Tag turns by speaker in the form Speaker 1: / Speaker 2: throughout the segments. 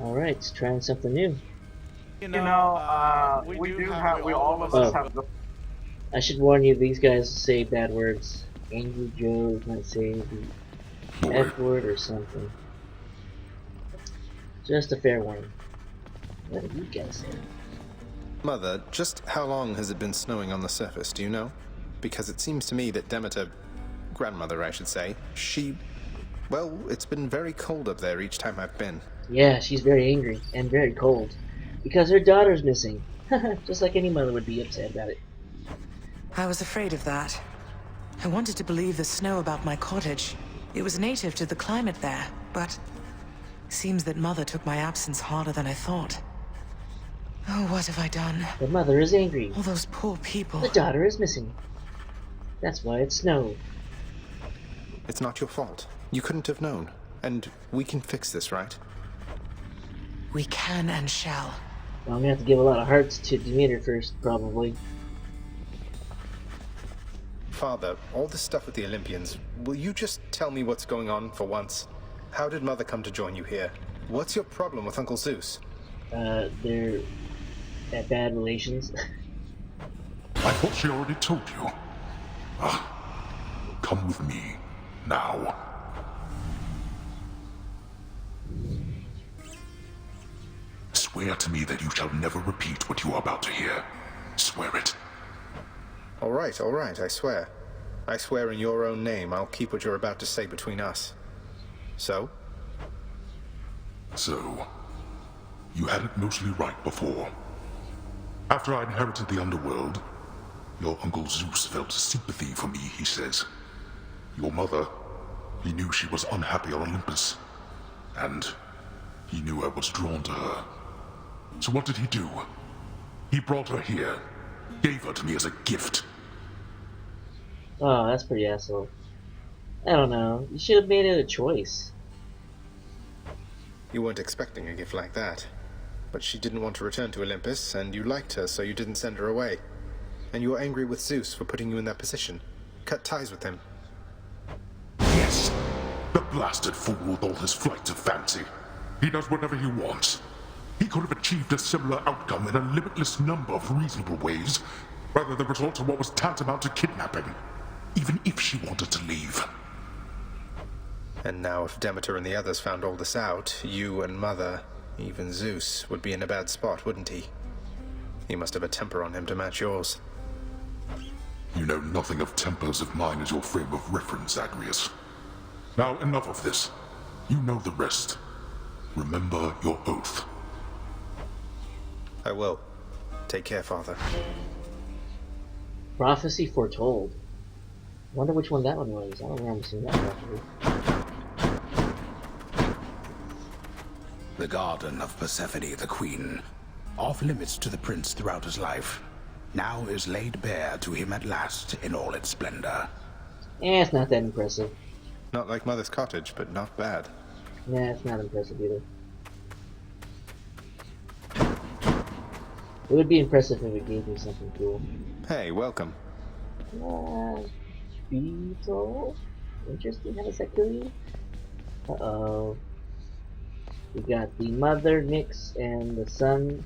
Speaker 1: Alright, trying something new.
Speaker 2: We all of us
Speaker 1: Oh,
Speaker 2: have the.
Speaker 1: I should warn you, these guys say bad words. Angry Joe might say the
Speaker 3: Boy,
Speaker 1: F word or something. Just a fair warning. What do you guys say?
Speaker 4: Mother, just how long has it been snowing on the surface, do you know? Because it seems to me that Demeter, grandmother I should say, well, it's been very cold up there each time I've been.
Speaker 1: Yeah, she's very angry and very cold. Because her daughter's missing. Just like any mother would be upset about it.
Speaker 5: I was afraid of that. I wanted to believe the snow about my cottage. It was native to the climate there, but seems that Mother took my absence harder than I thought. Oh, what have I done?
Speaker 1: The mother is angry.
Speaker 5: All those poor people.
Speaker 1: The daughter is missing. That's why it snowed.
Speaker 4: It's not your fault. You couldn't have known. And we can fix this, right?
Speaker 5: We can and shall.
Speaker 1: Well, I'm gonna have to give a lot of hearts to Demeter first, probably.
Speaker 4: Father, all this stuff with the Olympians, will you just tell me what's going on for once? How did Mother come to join you here? What's your problem with Uncle Zeus?
Speaker 1: They're at bad relations.
Speaker 3: I thought she already told you. Come with me, now. Swear to me that you shall never repeat what you are about to hear. Swear it.
Speaker 4: All right, I swear. I swear in your own name I'll keep what you're about to say between us. So?
Speaker 3: So, you had it mostly right before. After I inherited the underworld, your Uncle Zeus felt sympathy for me, he says. Your mother, he knew she was unhappy on Olympus, and he knew I was drawn to her. So what did he do? He brought her here, gave her to me as a gift.
Speaker 1: Oh, that's pretty asshole. I don't know. You should have made it a choice.
Speaker 4: You weren't expecting a gift like that. But she didn't want to return to Olympus, and you liked her, so you didn't send her away. And you were angry with Zeus for putting you in that position. Cut ties with him.
Speaker 3: Yes, the blasted fool with all his flights of fancy. He does whatever he wants. He could have achieved a similar outcome in a limitless number of reasonable ways, rather than resort to what was tantamount to kidnapping, even if she wanted to leave.
Speaker 4: And now if Demeter and the others found all this out, you and Mother, even Zeus, would be in a bad spot, wouldn't he? He must have a temper on him to match yours.
Speaker 3: You know nothing of tempers of mine as your frame of reference, Agrius. Now enough of this. You know the rest. Remember your oath.
Speaker 4: I will. Take care, Father.
Speaker 1: Prophecy foretold. Wonder which one that one was. I don't remember seeing that properly.
Speaker 6: The garden of Persephone the Queen, off limits to the prince throughout his life, now is laid bare to him at last in all its splendor.
Speaker 1: It's not that impressive.
Speaker 4: Not like Mother's cottage, but not bad.
Speaker 1: Nah, it's not impressive either. It would be impressive if it gave me something cool.
Speaker 4: Hey, welcome.
Speaker 1: Beetle? Interesting, how does that kill you? Uh-oh. We got the mother, Nyx, and the son,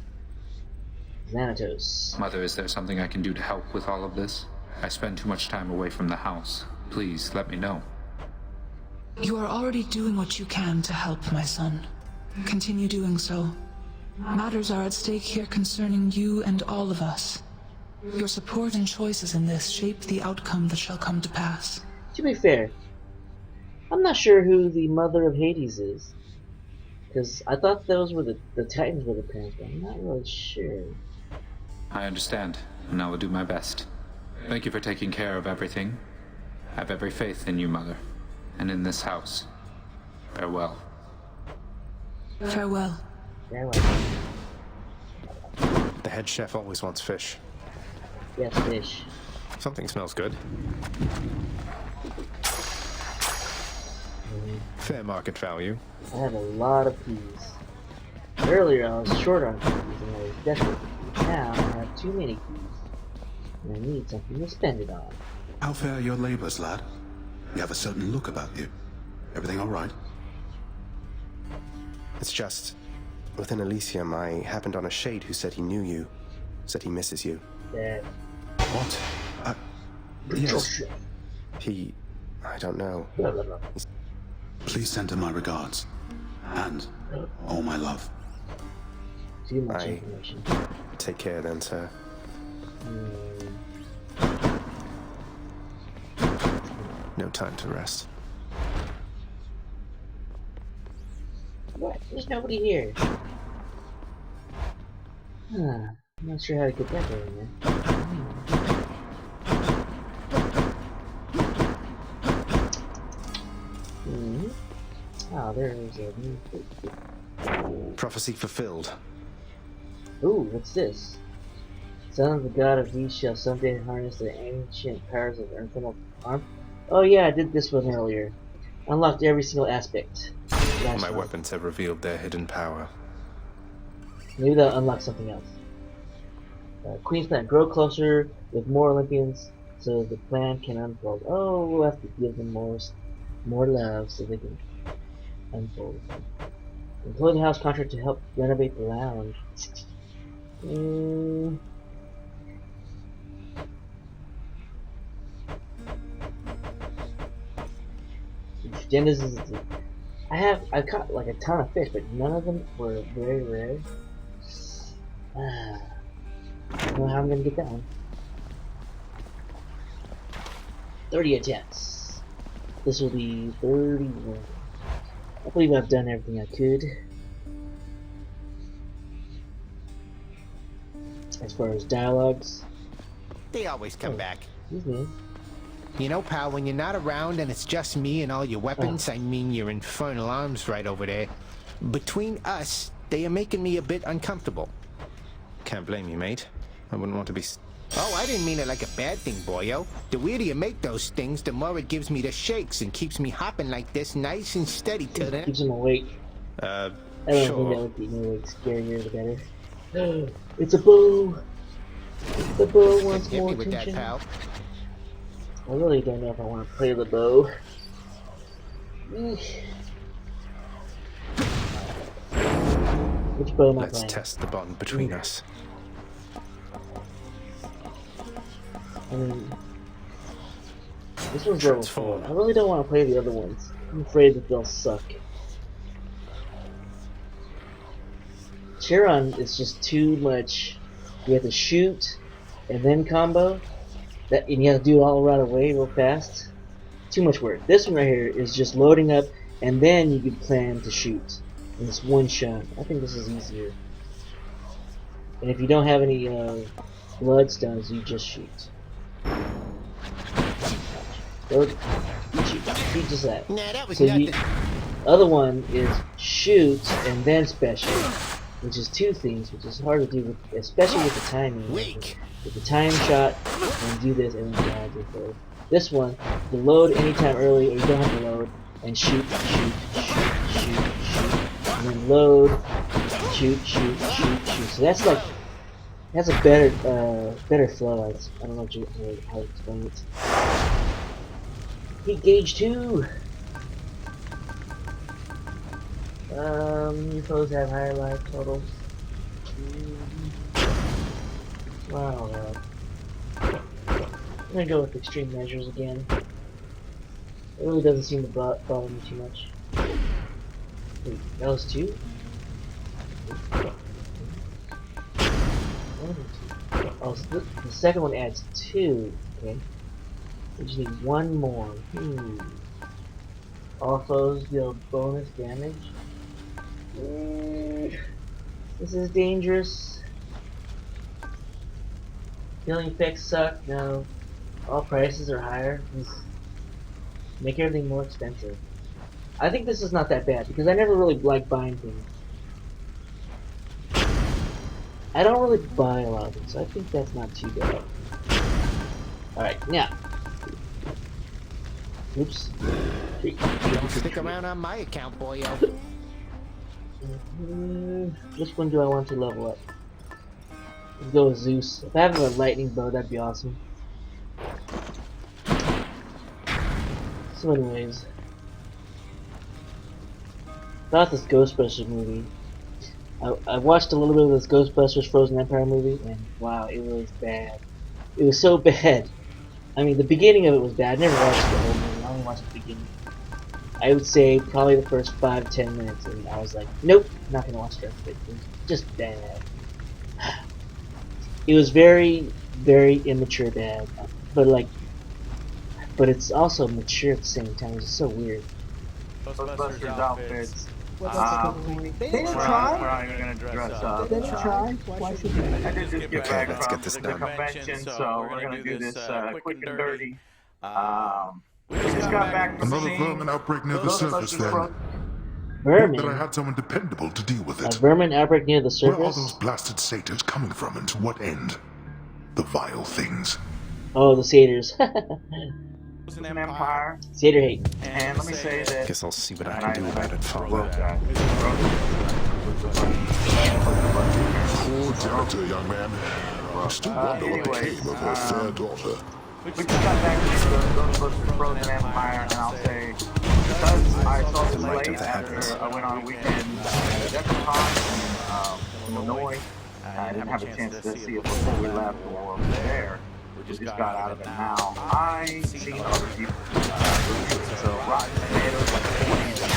Speaker 1: Xanatos.
Speaker 7: Mother, is there something I can do to help with all of this? I spend too much time away from the house. Please, let me know.
Speaker 8: You are already doing what you can to help, my son. Continue doing so. Matters are at stake here concerning you and all of us. Your support and choices in this shape the outcome that shall come to pass.
Speaker 1: To be fair, I'm not sure who the mother of Hades is. Because I thought those were the Titans were the parents, but I'm not really sure.
Speaker 7: I understand, and I will do my best. Thank you for taking care of everything. I have every faith in you, Mother, and in this house. Farewell.
Speaker 8: Farewell.
Speaker 1: Farewell.
Speaker 4: The head chef always wants fish.
Speaker 1: Yes, fish.
Speaker 4: Something smells good. Fair market value.
Speaker 1: I have a lot of peas. Earlier I was short on peas and I was desperate for peas. Now I have too many peas. And I need something to spend it on.
Speaker 6: How fare your labors, lad? You have a certain look about you. Everything all right?
Speaker 4: It's just...
Speaker 2: within Elysium, I happened on a shade who said he knew you. Said he misses you.
Speaker 1: Yeah.
Speaker 6: What? Yes.
Speaker 2: I don't know.
Speaker 1: Blah, blah, blah.
Speaker 6: Please send her my regards. And all my love.
Speaker 1: Too much
Speaker 2: I-
Speaker 1: information.
Speaker 2: Take care then, sir. No time to rest.
Speaker 1: What? There's nobody here. I'm not sure how to get that going, man. Oh, there's a new...
Speaker 2: Prophecy fulfilled.
Speaker 1: Ooh, what's this? Son of the god of these shall someday harness the ancient powers of infernal arm. Oh yeah, I did this one earlier. Unlocked every single aspect. Last
Speaker 2: My
Speaker 1: time.
Speaker 2: weapons have revealed their hidden power.
Speaker 1: Maybe they'll unlock something else. Queen's plan. Grow closer with more Olympians so the plan can unfold. Oh, we'll have to give them more love so they can unfold. Employ the house contract to help renovate the lounge. Agendas is... I caught like a ton of fish, but none of them were very rare. I don't know how I'm gonna get that one. 30 attempts. This will be 31. I believe I've done everything I could. As far as dialogues.
Speaker 9: They always come back.
Speaker 1: Excuse me.
Speaker 9: You know, pal, when you're not around and it's just me and all your weapons, I mean your infernal arms right over there, between us, they are making me a bit uncomfortable.
Speaker 2: Can't blame you, mate. I wouldn't want to be...
Speaker 9: Oh, I didn't mean it like a bad thing, boyo. The weirder you make those things, the more it gives me the shakes and keeps me hopping like this nice and steady till then.
Speaker 1: Keeps him awake. I don't think that would keep me awake. Scarier the better. It's a bow! The bow wants
Speaker 9: Hit
Speaker 1: more
Speaker 9: me with that,
Speaker 1: attention.
Speaker 9: pal.
Speaker 1: I really don't know if I want to play the bow. Eesh. Which bow am I
Speaker 2: Let's
Speaker 1: playing?
Speaker 2: test the bond between us.
Speaker 1: I mean, this one's level 4. I really don't want to play the other ones. I'm afraid that they'll suck. Chiron is just too much. You have to shoot and then combo. And you have to do it all right away real fast. Too much work. This one right here is just loading up and then you can plan to shoot. And it's one shot. I think this is easier. And if you don't have any bloodstones, you just shoot. Load, shoot just that.
Speaker 9: Nah, that was
Speaker 1: So
Speaker 9: nothing.
Speaker 1: other one is shoot and then special, which is two things, which is hard to do, especially with the timing.
Speaker 9: Weak.
Speaker 1: With the time shot, and do this, and then dodge it. So this one, you load anytime early, or you don't have to load, and shoot, and then load, shoot. So that's like, that's a better flow. I don't know how to explain it. Heat gauge 2. Your foes have higher life totals. Wow. I'm gonna go with extreme measures again. It really doesn't seem to bother me too much. Wait, that was 2? 1 or 2? Oh, so the second one adds 2. Okay. We just need 1 more. All foes deal bonus damage. This is dangerous. Healing effects suck. No. All prices are higher. Make everything more expensive. I think this is not that bad because I never really like buying things. I don't really buy a lot of them, so I think that's not too bad. Alright, now. Oops.
Speaker 9: Don't stick around on my account, boyo.
Speaker 1: Which one do I want to level up? Let's go with Zeus. If I have a lightning bow, that'd be awesome. So anyways. About this Ghostbusters movie. I watched a little bit of this Ghostbusters Frozen Empire movie, and wow, it was bad. It was so bad. I mean, the beginning of it was bad. I never watched the whole movie. I only watched the beginning. I would say probably the first 5-10 minutes, and I was like, nope, not gonna watch the rest of it. It was just bad. It was very, very immature bad, but like, but it's also mature at the same time. It's so weird.
Speaker 10: Ghostbusters outfits.
Speaker 11: They didn't
Speaker 10: We're
Speaker 11: try.
Speaker 10: not even gonna dress up.
Speaker 11: They didn't try. Why should we?
Speaker 10: I did just get
Speaker 2: Okay,
Speaker 10: back
Speaker 2: let's get
Speaker 10: from
Speaker 2: this
Speaker 10: the
Speaker 2: done.
Speaker 10: convention, so we're gonna do this quick and dirty. We just got back from
Speaker 3: Another
Speaker 10: seeing
Speaker 3: vermin outbreak near the surface,
Speaker 10: Ghostbusters
Speaker 3: then.
Speaker 10: Frozen.
Speaker 3: Hope that I
Speaker 1: Vermin?
Speaker 3: had someone dependable to deal with
Speaker 1: A
Speaker 3: it.
Speaker 1: vermin outbreak near the
Speaker 3: Where are those
Speaker 1: surface?
Speaker 3: blasted satyrs coming from, and to what end? The vile things.
Speaker 1: Oh, the satyrs.
Speaker 10: An empire,
Speaker 1: Satyr hate.
Speaker 10: and let me say that.
Speaker 2: Guess I'll see what I can do about it, Father.
Speaker 3: Poor Demeter, young man. I still wonder what became of her fair daughter.
Speaker 10: We just got back to the Ghostbusters Frozen Empire, and I'll say, because I saw this
Speaker 2: Light
Speaker 10: late
Speaker 2: of the heavens.
Speaker 10: after I went on a weekend at Decapon in Illinois, I didn't have a chance to see it before we left or there. We just got out of it now. I seen other people review it, so Rotten Tomatoes, like 40%,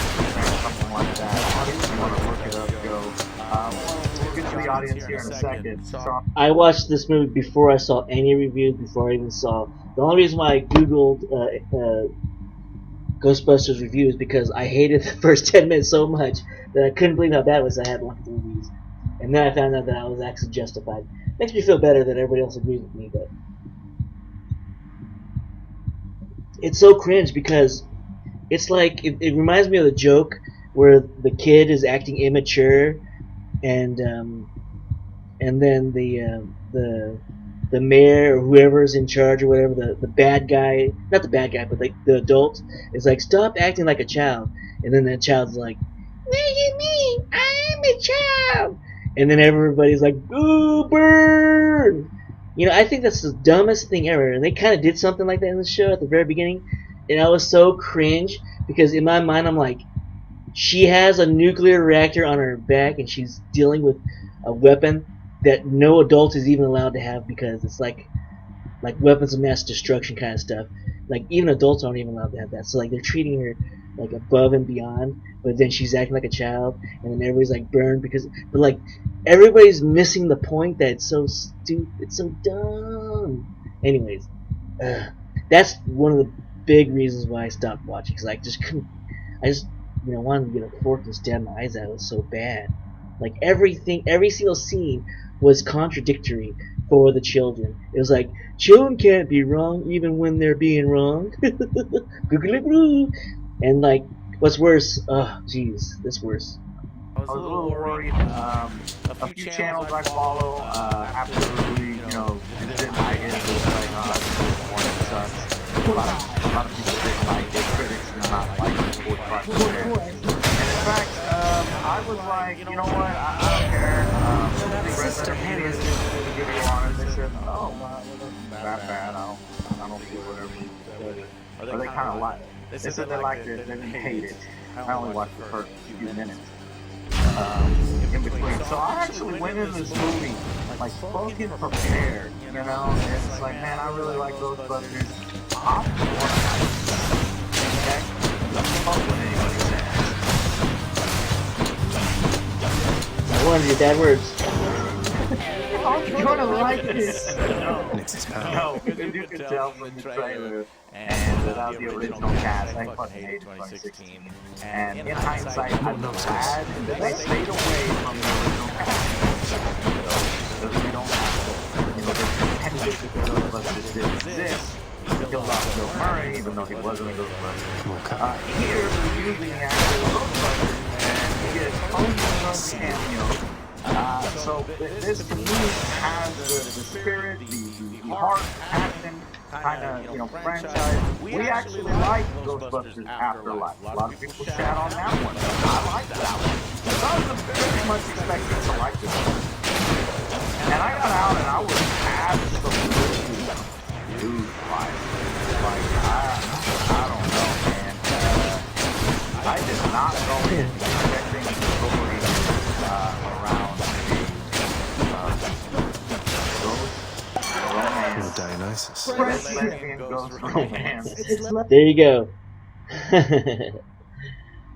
Speaker 10: something like that. If you want to look it up, go. We'll get to the audience here in a second. So,
Speaker 1: I watched this movie before I saw any reviews, before I even saw. The only reason why I googled Ghostbusters reviews because I hated the first 10 minutes so much that I couldn't believe how bad it was. I had to look at the reviews, and then I found out that I was actually justified. Makes me feel better that everybody else agrees with me, but it's so cringe because it's like it reminds me of the joke where the kid is acting immature, and then the mayor or whoever's in charge or whatever, the bad guy, not the bad guy, but like the adult is like, stop acting like a child, and then the child's like, what do you mean? I'm a child, and then everybody's like, boo, burn. You know, I think that's the dumbest thing ever, and they kind of did something like that in the show at the very beginning, and I was so cringe because in my mind I'm like, she has a nuclear reactor on her back and she's dealing with a weapon that no adult is even allowed to have because it's like weapons of mass destruction kind of stuff. Like even adults aren't even allowed to have that. So like they're treating her like above and beyond, but then she's acting like a child, and then everybody's like burned because, but like everybody's missing the point that it's so stupid, it's so dumb. Anyways, that's one of the big reasons why I stopped watching because I just couldn't. I just wanted to get a fork and stab my eyes out. It was so bad. Like everything, every single scene was contradictory for the children. It was like, children can't be wrong even when they're being wrong. And like, what's worse? Oh, jeez, that's worse.
Speaker 10: I was a little worried. A few channels I follow absolutely, didn't like it. It was like, it sucks. A lot of people didn't like it. Critics did not like it. And in fact, I was like, you know what? I don't care. The Resident Media did a video on it. They said, oh, well, it wasn't that bad. I don't feel whatever. Or they kind of liked it. They said they liked it, they didn't hate it. I only watched the first few minutes in between. So I actually went into this movie like fucking prepared, and it's like, man, I really like Ghostbusters. I'm the fuck what anybody says.
Speaker 1: I wanted your bad words.
Speaker 10: You're gonna like this.
Speaker 2: Nix's power.
Speaker 10: No, because you could tell from the trailer and without the original cast, I fucking hated 2016. And in hindsight, I'm glad that they stayed away from the original cast. Because we don't have the Ghostbusters didn't exist. He killed off Bill Murray, even though he wasn't a Ghostbuster. Here, we're using the actual Ghostbusters, and we get tons of cameos. So this to me has the spirit, the heart, passion, kind of franchise. We actually like Ghostbusters Afterlife. A lot of people chat on that one. I like that one. So I was very much expecting to like this one. And I got out and I was absolutely dude like I don't know, man. I did not go in expecting a story around
Speaker 2: Dionysus.
Speaker 10: Fresh lesbian ghost romance.
Speaker 1: There you go.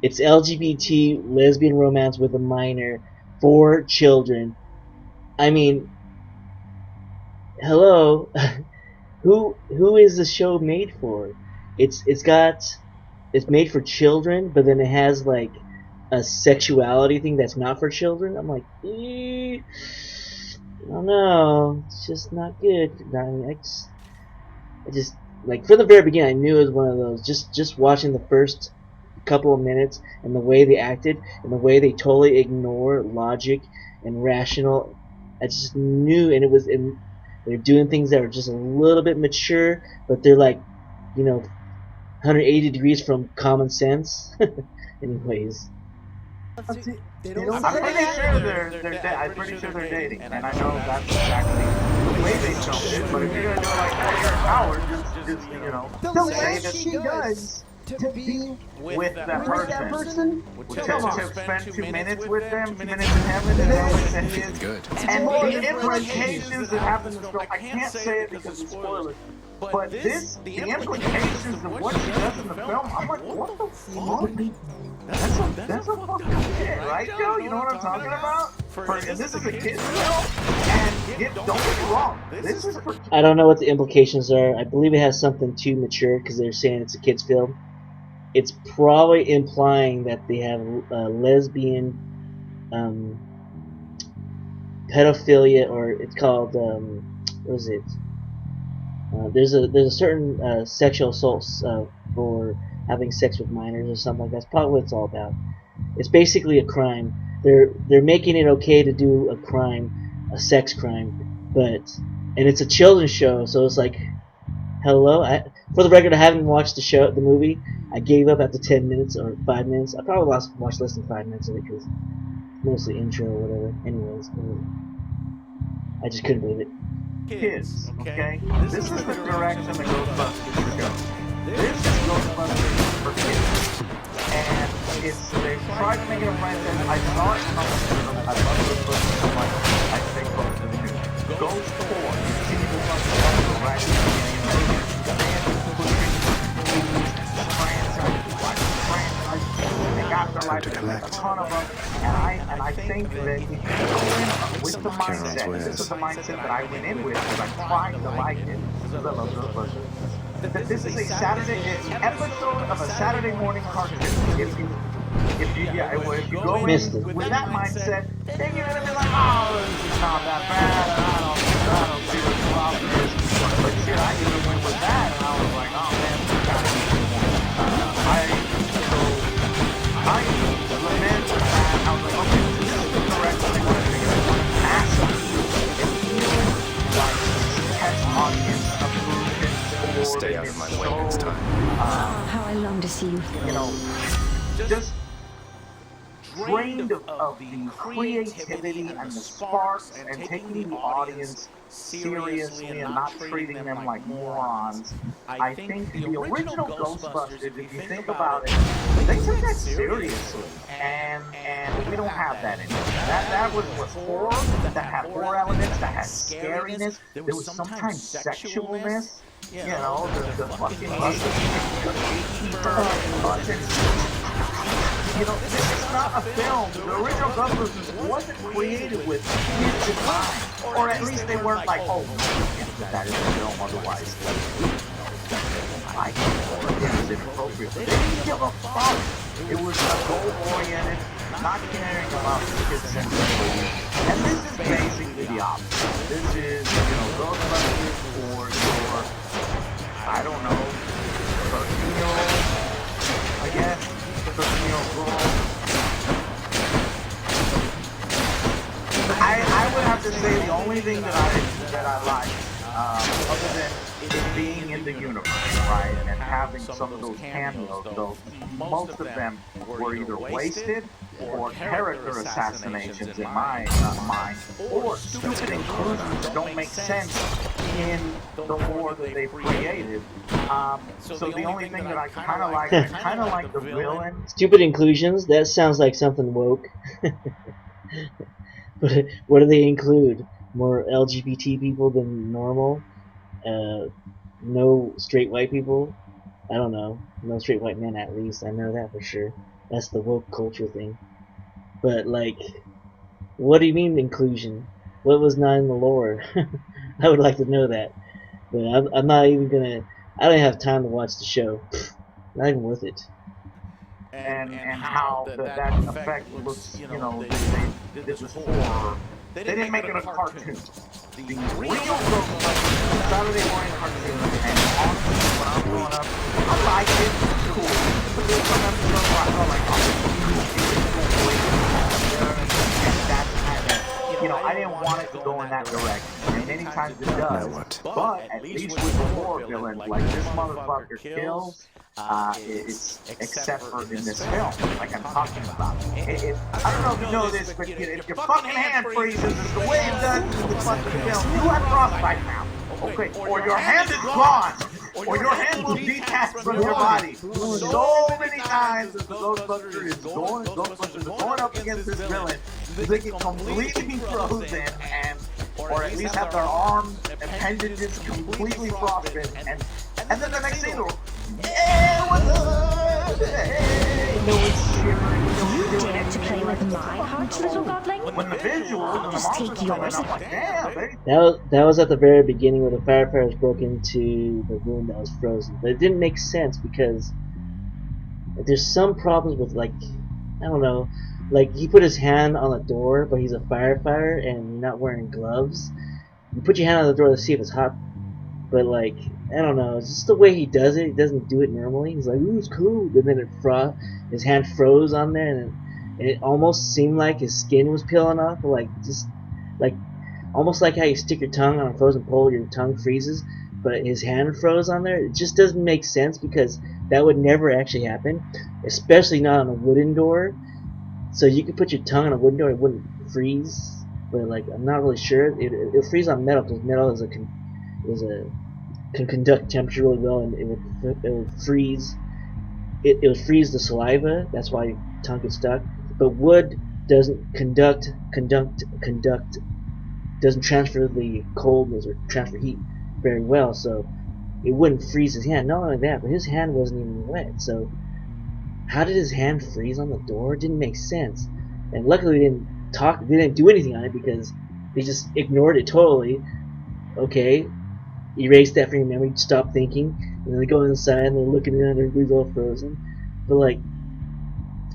Speaker 1: It's LGBT lesbian romance with a minor for children. I mean, hello. Who is the show made for? It's made for children, but then it has like a sexuality thing that's not for children. I'm like, I don't know. It's just not good. I mean, I just like from the very beginning, I knew it was one of those. Just watching the first couple of minutes and the way they acted and the way they totally ignore logic and rational, I just knew. And it was in. They're doing things that are just a little bit mature, but they're like, 180 degrees from common sense. Anyways.
Speaker 10: I'm pretty sure I'm pretty sure they're dating, and I know that's exactly the way they filmed it. But if you're gonna do it like 4 hours, just
Speaker 11: The
Speaker 10: say
Speaker 11: less
Speaker 10: that
Speaker 11: she does to be
Speaker 10: with that person, to spend 2 minutes with them, 2 minutes in heaven, and then with his.
Speaker 2: Good.
Speaker 10: And the implications that happen in the film, I can't say it because it's spoilers. But the implications of what she does in the film, I'm like, what the fuck? That's a fucking shit, right, Joe? You know what I'm talking about? And this is a kid's film, and don't get me wrong, this is for
Speaker 1: I don't know what the implications are. I believe it has something too mature because they're saying it's a kid's film. It's probably implying that they have lesbian pedophilia, or it's called what is it? There's a certain sexual assaults for having sex with minors or something like that. That's probably what it's all about. It's basically a crime. They're making it okay to do a crime, a sex crime, and it's a children's show, so it's like, hello. For the record, I haven't watched the movie. I gave up after 10 minutes or 5 minutes. I probably watched less than 5 minutes of it because it's mostly intro or whatever. Anyways, I just couldn't believe it.
Speaker 10: kids, okay? This is the direction the Ghostbusters should go. This is Ghostbusters for kids. And they tried to make it a franchise. I saw it and I love Ghostbusters so much. I stay close to the news. Ghost 4. You see the Ghostbusters right at the beginning.
Speaker 2: Time to collect.
Speaker 10: A ton of them, and I think that if you go in with the mindset, this is the mindset that I went in with, because I'm trying to like it, because I love Ghostbusters. That this is a episode of a Saturday morning cartoon. If you go in with that mindset, then you're gonna be like, oh, this is not that bad, and I don't see what the problem is. But shit, I even went with that, and I was like, oh man, this is kind of I lament that I was like, okay, this is the direction they want to take it. Absolutely. Like, test audience approved it.
Speaker 2: Stay out of my way next time.
Speaker 12: How I long to see you.
Speaker 10: Just drained of the creativity and the sparks and taking the audience seriously and not treating them like morons. I think the original Ghostbusters, if you think about it, they took that seriously, and we don't have that anymore. That was horror, that had horror elements, that had scariness, there was sometimes sexualness. The fucking this is not a film. The original Ghostbusters wasn't created with kids in mind. Or at least they weren't like, oh, no, we can't put that in the film, otherwise, I think it's inappropriate. But they didn't give a fuck. It was goal-oriented, not caring about the kids' sensibilities. And this is basically the opposite. This is, Ghostbusters for your, I don't know, 13-year-old, I guess. I would have to say the only thing that I like, other than it being in the universe, right, and having some of those cameos, though most of them were either wasted or character assassinations in my mind, or stupid inclusions that don't make sense in the lore that they've created. So the only thing that I kind of like the villain.
Speaker 1: Stupid inclusions? That sounds like something woke. But what do they include? More LGBT people than normal? No straight white people. I don't know. No straight white men, at least. I know that for sure. That's the woke culture thing. But, like, what do you mean inclusion? What was not in the lore? I would like to know that. But I'm not even gonna... I don't have time to watch the show. Not even worth it.
Speaker 10: And how that effect looks, you know, they did this for. They didn't make it a cartoon. The real Ghostbusters, Saturday morning cartoon, and honestly, when I was growing up, I liked it. It's cool. But there's some episodes where I felt like, oh, and that's kind of, you know, I didn't want it to go in that direction. And many times it does. But at least with the horror villains, like this motherfucker kills. It's except for in this film, like I'm talking about. I don't know if you know this, but if your fucking hand freezes, it's the way it's done in the fucking film. You have frostbite now, okay? Or your hand is gone, or your hand will detach from your body. So many times as the Ghostbuster is going up against this villain, they get completely frozen and. Or at least have their arms and appendages completely frostbitten, and then the next scene, hey, what's up? Hey, no one's shivering.
Speaker 12: You dare to play with my heart, little godling?
Speaker 10: When the visuals and the monsters come in, I'm like, damn, baby.
Speaker 1: That was at the very beginning where the firefighters broke into the room that was frozen. But it didn't make sense because there's some problems with, like, I don't know, like he put his hand on the door, but he's a firefighter and not wearing gloves. You put your hand on the door to see if it's hot, but like, I don't know, it's just the way he does it. He doesn't do it normally. He's like, ooh, it's cool, and then his hand froze on there, and it almost seemed like his skin was peeling off, like just like almost like how you stick your tongue on a frozen pole, your tongue freezes, but his hand froze on there. It just doesn't make sense because that would never actually happen, especially not on a wooden door. So you could put your tongue on a wooden door, it wouldn't freeze. But like, I'm not really sure. It'll freeze on metal because metal can conduct temperature really well, and it would freeze. It would freeze the saliva. That's why your tongue gets stuck. But wood doesn't doesn't transfer the coldness or transfer heat very well, so it wouldn't freeze his hand. Not only that, but his hand wasn't even wet. So how did his hand freeze on the door? It didn't make sense. And luckily they didn't do anything on it because they just ignored it totally. Okay, erase that from your memory, stop thinking, and then they go inside and they're looking around and everybody's all frozen. But like,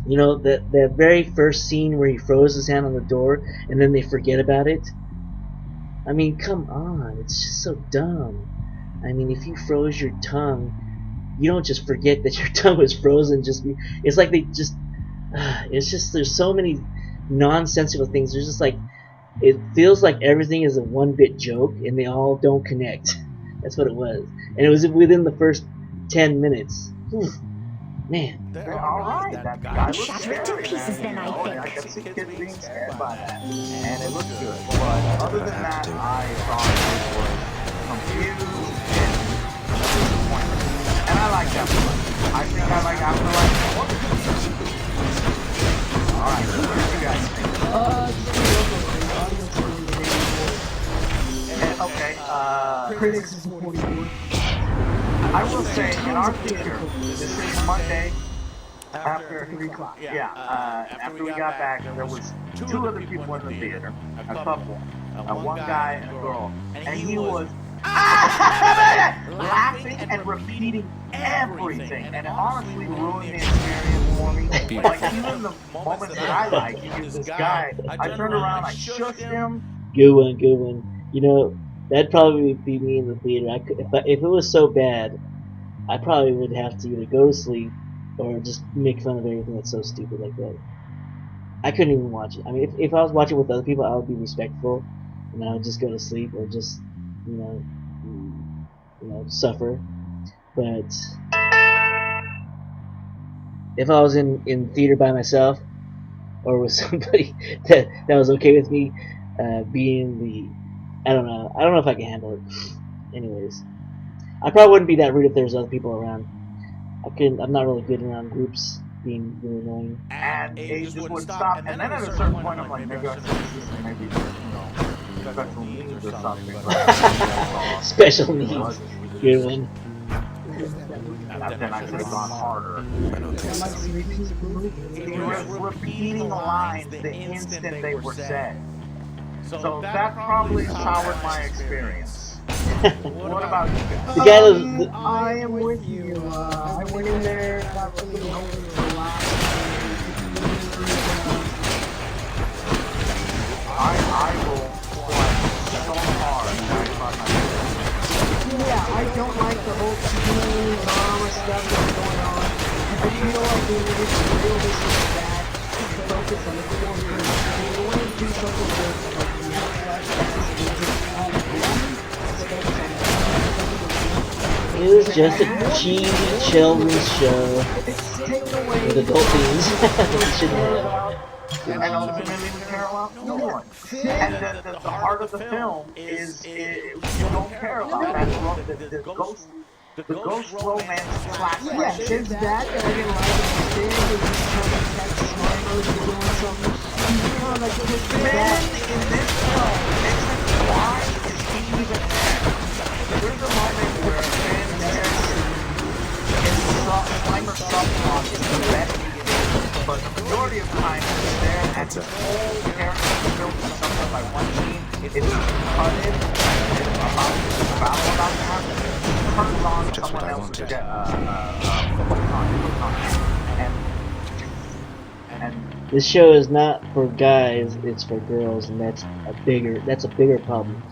Speaker 1: you know, that very first scene where he froze his hand on the door and then they forget about it. I mean, come on, it's just so dumb. I mean, if you froze your tongue, you don't just forget that your tongue was frozen. It's like they just, it's just, there's so many nonsensical things. There's just like, it feels like everything is a one-bit joke and they all don't connect. That's what it was. And it was within the first 10 minutes. Man.
Speaker 10: They're alright. That guy looks
Speaker 12: Shatter it to
Speaker 10: scary,
Speaker 12: pieces
Speaker 10: man.
Speaker 12: then, I think.
Speaker 10: I can see kids being scared by that. And it looked good. But other than that, I thought it was confused and disappointing. And I like Afterlife. I think I like Afterlife more. Alright, what do you guys think? Okay, critics is 44. I will say, in our theater, this is Monday, after 3 o'clock. Yeah, after we got back, there was 2 other people in the theater, a couple, one guy and a girl, and he was laughing and repeating everything, and it honestly ruined the experience for me. Like, even the moments that I like, this guy, I turned around, I shook him.
Speaker 1: Good one. You know, that'd probably be me in the theater. If it was so bad, I probably would have to either go to sleep or just make fun of everything that's so stupid like that. I couldn't even watch it. I mean, if I was watching with other people, I would be respectful, and I would just go to sleep or just, you know, suffer. But if I was in theater by myself or with somebody that was okay with me being the, I don't know if I can handle it. Anyways, I probably wouldn't be that rude if there's other people around. I'm not really good around groups being really annoying.
Speaker 10: And they just would stop, and then at a certain point I'm like, maybe I should do this, maybe no. special needs or something. But
Speaker 1: Special needs. Good one.
Speaker 10: then I could have gone harder.
Speaker 2: I don't think so.
Speaker 10: He was repeating lines the instant they were said. So that probably soured my experience. What about you guys?
Speaker 1: The guy that
Speaker 11: I am with you. I went in there, got really hoping for a lot.
Speaker 10: I will fight so hard that I thought my
Speaker 11: Yeah, I don't like the whole teen drama stuff that's going on. I feel like they need to real this is bad. Focus on the core group. They want to do something good,
Speaker 1: it was just a cheesy children's show with adult themes.
Speaker 10: and ultimately we care about no one. And the heart of the film is you don't care about that the ghost romance classic.
Speaker 11: Yeah, there's that I didn't like it. Then they just kind of catch smugglers for doing something. You know, like
Speaker 10: Ben in this film makes sense. Why is he even there? There's a moment where Ben says like a subplot is the best he is, but the majority of the time he's there and the whole character is built to something by one scene. It's cut in, it's about to happen. It turns on
Speaker 2: Just what
Speaker 10: someone
Speaker 2: I
Speaker 10: else's
Speaker 2: wanted.
Speaker 10: and
Speaker 1: This show is not for guys, it's for girls, and that's a bigger problem.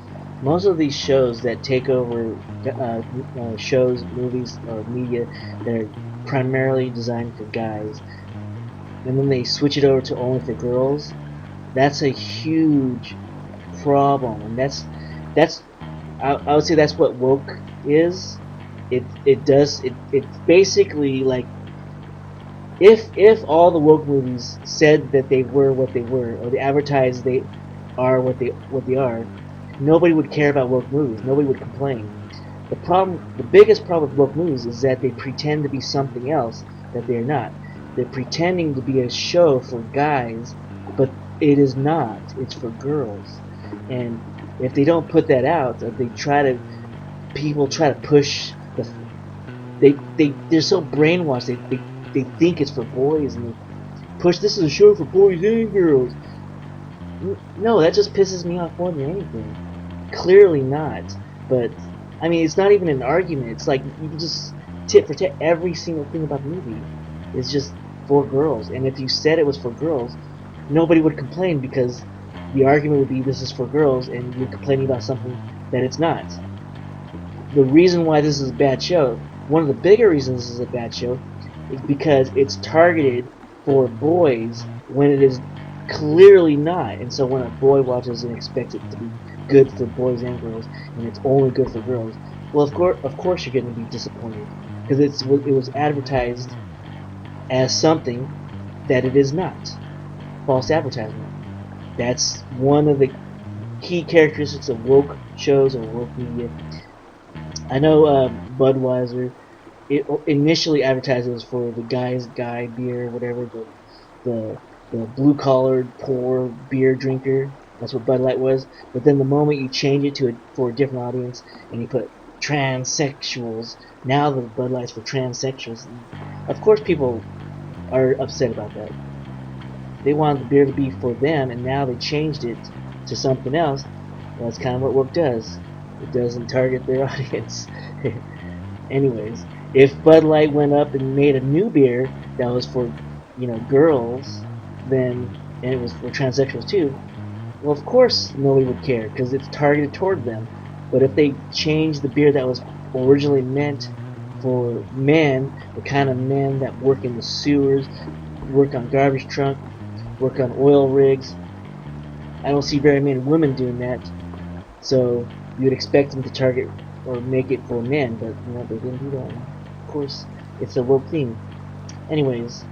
Speaker 1: Most of these shows that take over shows, movies, or media that are primarily designed for guys, and then they switch it over to only for girls, that's a huge problem, and that's I would say that's what woke is. It's basically like if all the woke movies said that they were what they were, or they advertised they are what they are, nobody would care about woke movies. Nobody would complain. The biggest problem with woke movies is that they pretend to be something else that they're not. They're pretending to be a show for guys, but it is not. It's for girls. And if they don't put that out, people try to push they're so brainwashed. They think it's for boys, and they push this is a show for boys and girls. No, that just pisses me off more than anything. Clearly not. But I mean, it's not even an argument. It's like you can just tit for tat. Every single thing about the movie is just for girls. And if you said it was for girls, nobody would complain, because the argument would be this is for girls, and you're complaining about something that it's not. The reason why this is a bad show, one of the bigger reasons this is a bad show, is because it's targeted for boys when it is clearly not. And so when a boy watches and expects it to be good for boys and girls, and it's only good for girls, well, of course you're going to be disappointed, because it was advertised as something that it is not. False advertisement. That's one of the key characteristics of woke shows or woke media. I know Budweiser, it initially advertises for the guy's guy beer, whatever, the blue-collared, poor beer drinker. That's what Bud Light was. But then the moment you change it for a different audience, and you put transsexuals, now the Bud Light's for transsexuals. Of course people are upset about that. They wanted the beer to be for them, and now they changed it to something else. Well, that's kind of what woke does. It doesn't target their audience. Anyways, if Bud Light went up and made a new beer that was for, girls, and it was for transsexuals too, well, of course nobody would care, because it's targeted toward them. But if they changed the beer that was originally meant for men, the kind of men that work in the sewers, work on garbage truck, work on oil rigs, I don't see very many women doing that. So you would expect them to target or make it for men, but they didn't do that. Of course, it's a woke theme. Anyways,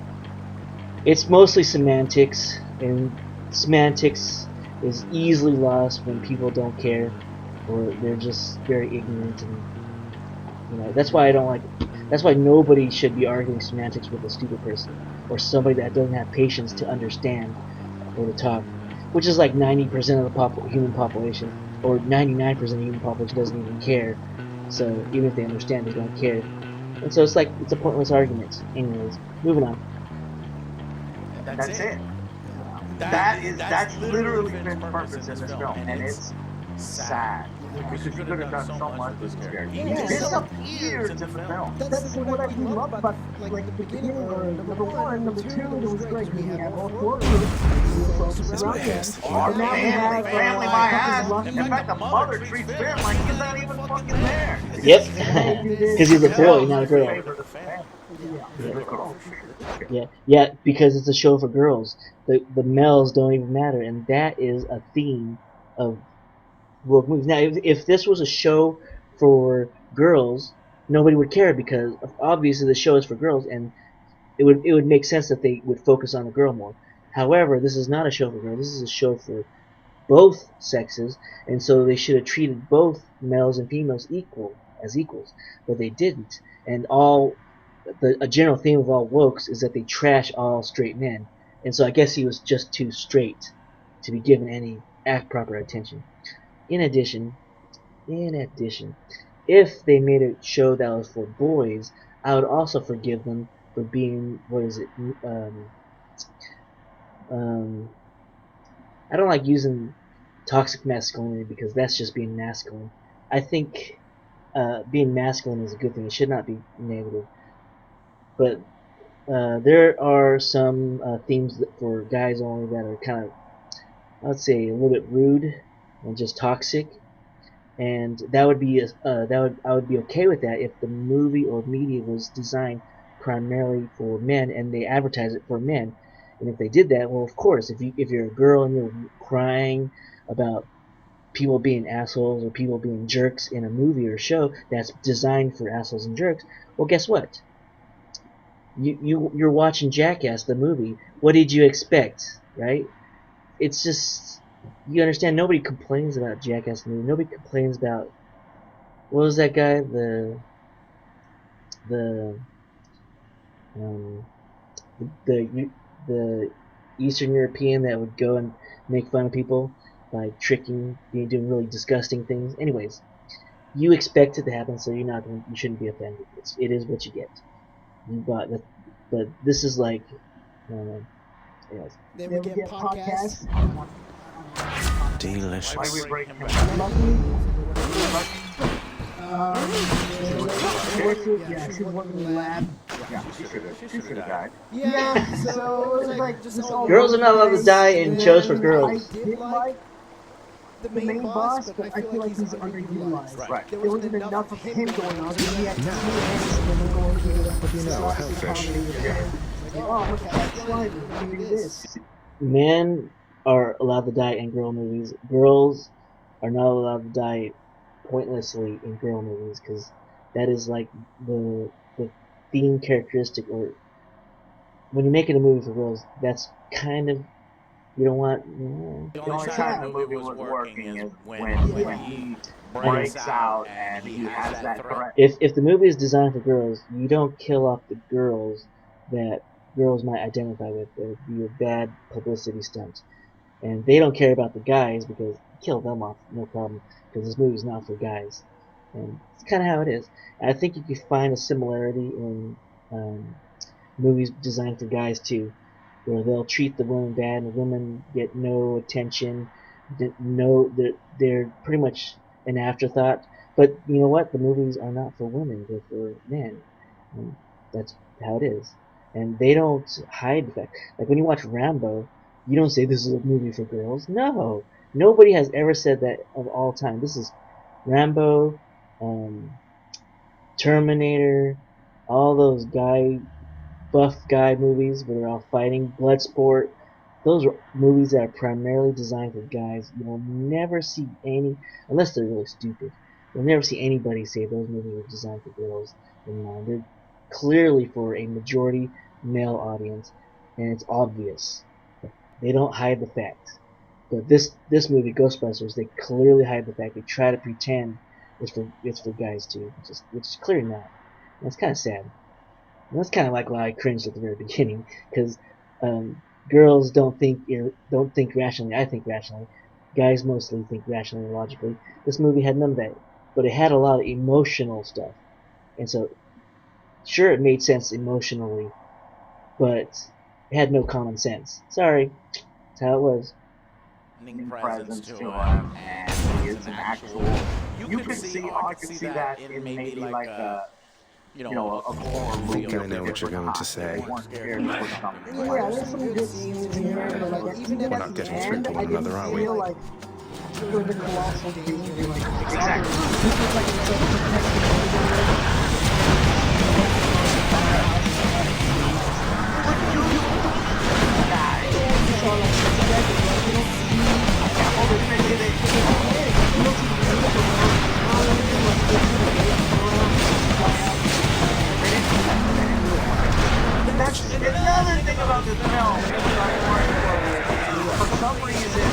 Speaker 1: it's mostly semantics, and semantics is easily lost when people don't care, or they're just very ignorant, and that's why I don't like it. That's why nobody should be arguing semantics with a stupid person, or somebody that doesn't have patience to understand or to talk. which is like 90% of the human population, or 99% of the human population doesn't even care. So even if they understand, they don't care. And so it's like, it's a pointless argument. Anyways, moving on.
Speaker 10: That's it. That's literally Finn's purpose in this film, and it's sad. Because you could have done so much with this character. He disappears in the film.
Speaker 11: That's what we love about like the beginning, or number one, number two. It was great because we have all four kids. We were focused around them.
Speaker 10: Our
Speaker 11: And now we have
Speaker 10: family my ass.
Speaker 11: Lucky.
Speaker 10: In fact, the mother treats Finn like he's not even fucking there.
Speaker 1: Yep, because he's a boy, not a girl. Yeah, because it's a show for girls. The males don't even matter, and that is a theme of woke movies. Now, if this was a show for girls, nobody would care, because obviously the show is for girls, and it would make sense that they would focus on the girl more. However, this is not a show for girls. This is a show for both sexes, and so they should have treated both males and females as equals, but they didn't. And a general theme of all wokes is that they trash all straight men, and so I guess he was just too straight to be given any proper attention. In addition, if they made a show that was for boys, I would also forgive them for being, what is it, I don't like using toxic masculinity, because that's just being masculine. I think being masculine is a good thing. It should not be negative. But there are some themes for guys only that are kind of, I would say, a little bit rude and just toxic. And that would be I would be okay with that if the movie or media was designed primarily for men and they advertise it for men. And if they did that, well, of course, if you're a girl and you're crying about people being assholes or people being jerks in a movie or show that's designed for assholes and jerks, well, guess what? You're watching Jackass the movie. What did you expect, right? It's just, you understand, nobody complains about Jackass the movie. Nobody complains about, what was that guy, the Eastern European that would go and make fun of people by tricking, doing really disgusting things. Anyways, you expect it to happen, so you shouldn't be offended. It is what you get. But this is like, yes.
Speaker 13: Then we get podcasts.
Speaker 2: Delicious.
Speaker 10: Why we break him?
Speaker 11: She's working in the lab.
Speaker 10: Yeah, she should have died.
Speaker 11: Yeah, so it was like this all
Speaker 1: girls are not allowed to die in shows for girls.
Speaker 11: I did like the main boss, but I feel like he's underutilized.
Speaker 10: Right.
Speaker 11: There wasn't enough of him going on. He had two hands going through it.
Speaker 2: But you know, hellfish.
Speaker 11: Oh, look at that slimy. Let me do this.
Speaker 1: Men are allowed to die in girl movies. Girls are not allowed to die pointlessly in girl movies, because that is like the theme characteristic, or when you're making a movie for girls, that's kind of, you don't want.
Speaker 10: The only time the movie was working is when he breaks out and he has that threat.
Speaker 1: If the movie is designed for girls, you don't kill off the girls that girls might identify with. It would be a bad publicity stunt, and they don't care about the guys, because kill them off, no problem, because this movie's not for guys. And it's kind of how it is. And I think you can find a similarity in movies designed for guys too, where they'll treat the women bad and the women get no attention. They're pretty much an afterthought. But you know what? The movies are not for women; they're for men. And that's how it is. And they don't hide the fact. Like when you watch Rambo, you don't say this is a movie for girls. No, nobody has ever said that of all time. This is Rambo, Terminator, all those buff guy movies where they're all fighting, Bloodsport. Those are movies that are primarily designed for guys. You'll never see any, unless they're really stupid, you'll never see anybody say those movies are designed for girls. They're clearly for a majority male audience, and it's obvious. They don't hide the fact. But this movie, Ghostbusters, they clearly hide the fact. They try to pretend it's for guys too, which is clearly not. And it's kind of sad. And that's kind of like why I cringed at the very beginning, because girls don't think rationally. I think rationally. Guys mostly think rationally and logically. This movie had none of that, but it had a lot of emotional stuff, and so sure it made sense emotionally, but it had no common sense. Sorry, that's how it was.
Speaker 10: Presence to him, and he is an actual. You could see, I could see that in maybe like a, a horror
Speaker 2: I
Speaker 10: movie.
Speaker 2: think I know what you're going to say.
Speaker 11: Yeah, there's some good scenes in there, but like even
Speaker 2: We're
Speaker 11: at
Speaker 2: not
Speaker 11: the
Speaker 2: getting through
Speaker 11: end,
Speaker 2: to
Speaker 11: I
Speaker 2: one
Speaker 11: didn't
Speaker 2: another, are we?
Speaker 11: feel like for the colossal danger. Like
Speaker 10: Exactly.
Speaker 11: this was like it's like protecting everybody.
Speaker 10: That's another thing about this film. For some reason,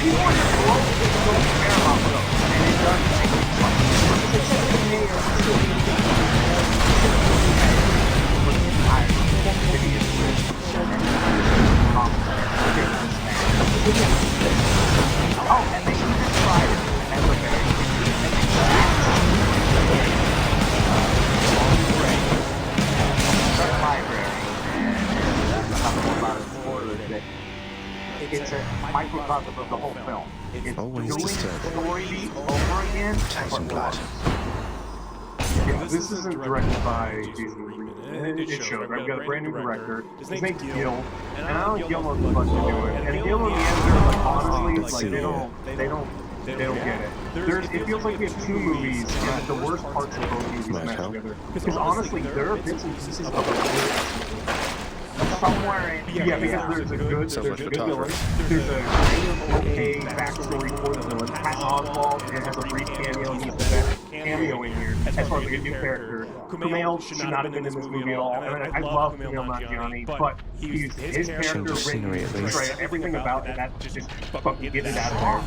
Speaker 10: people in the world don't care about those, and it doesn't make me Oh, and they even tried it at the it's a microcosm of the whole film. It's
Speaker 2: Always
Speaker 10: doing the
Speaker 2: disturbing.
Speaker 10: story beat over again.
Speaker 2: Tyson blood.
Speaker 14: Yeah, this isn't directed by Jason. It showed. I've got a brand new director. His name's Gil, and I don't Gil knows what to do it. And Gil and the editor, like, honestly, it's like they don't get it. It feels like we have two movies, and the worst parts of both movies smashed together. Because honestly, there are bits and pieces of it.
Speaker 10: Somewhere in
Speaker 14: Yeah, because there's a good villain. There's a okay backstory for the villain. Patton Oswalt has a brief cameo, and he's the best cameo in here as far as like a new character. Kumail should not have been in this movie at all. And I love Kumail Nanjiani, but his character written straight. Everything about it, that just fucking get it out of there.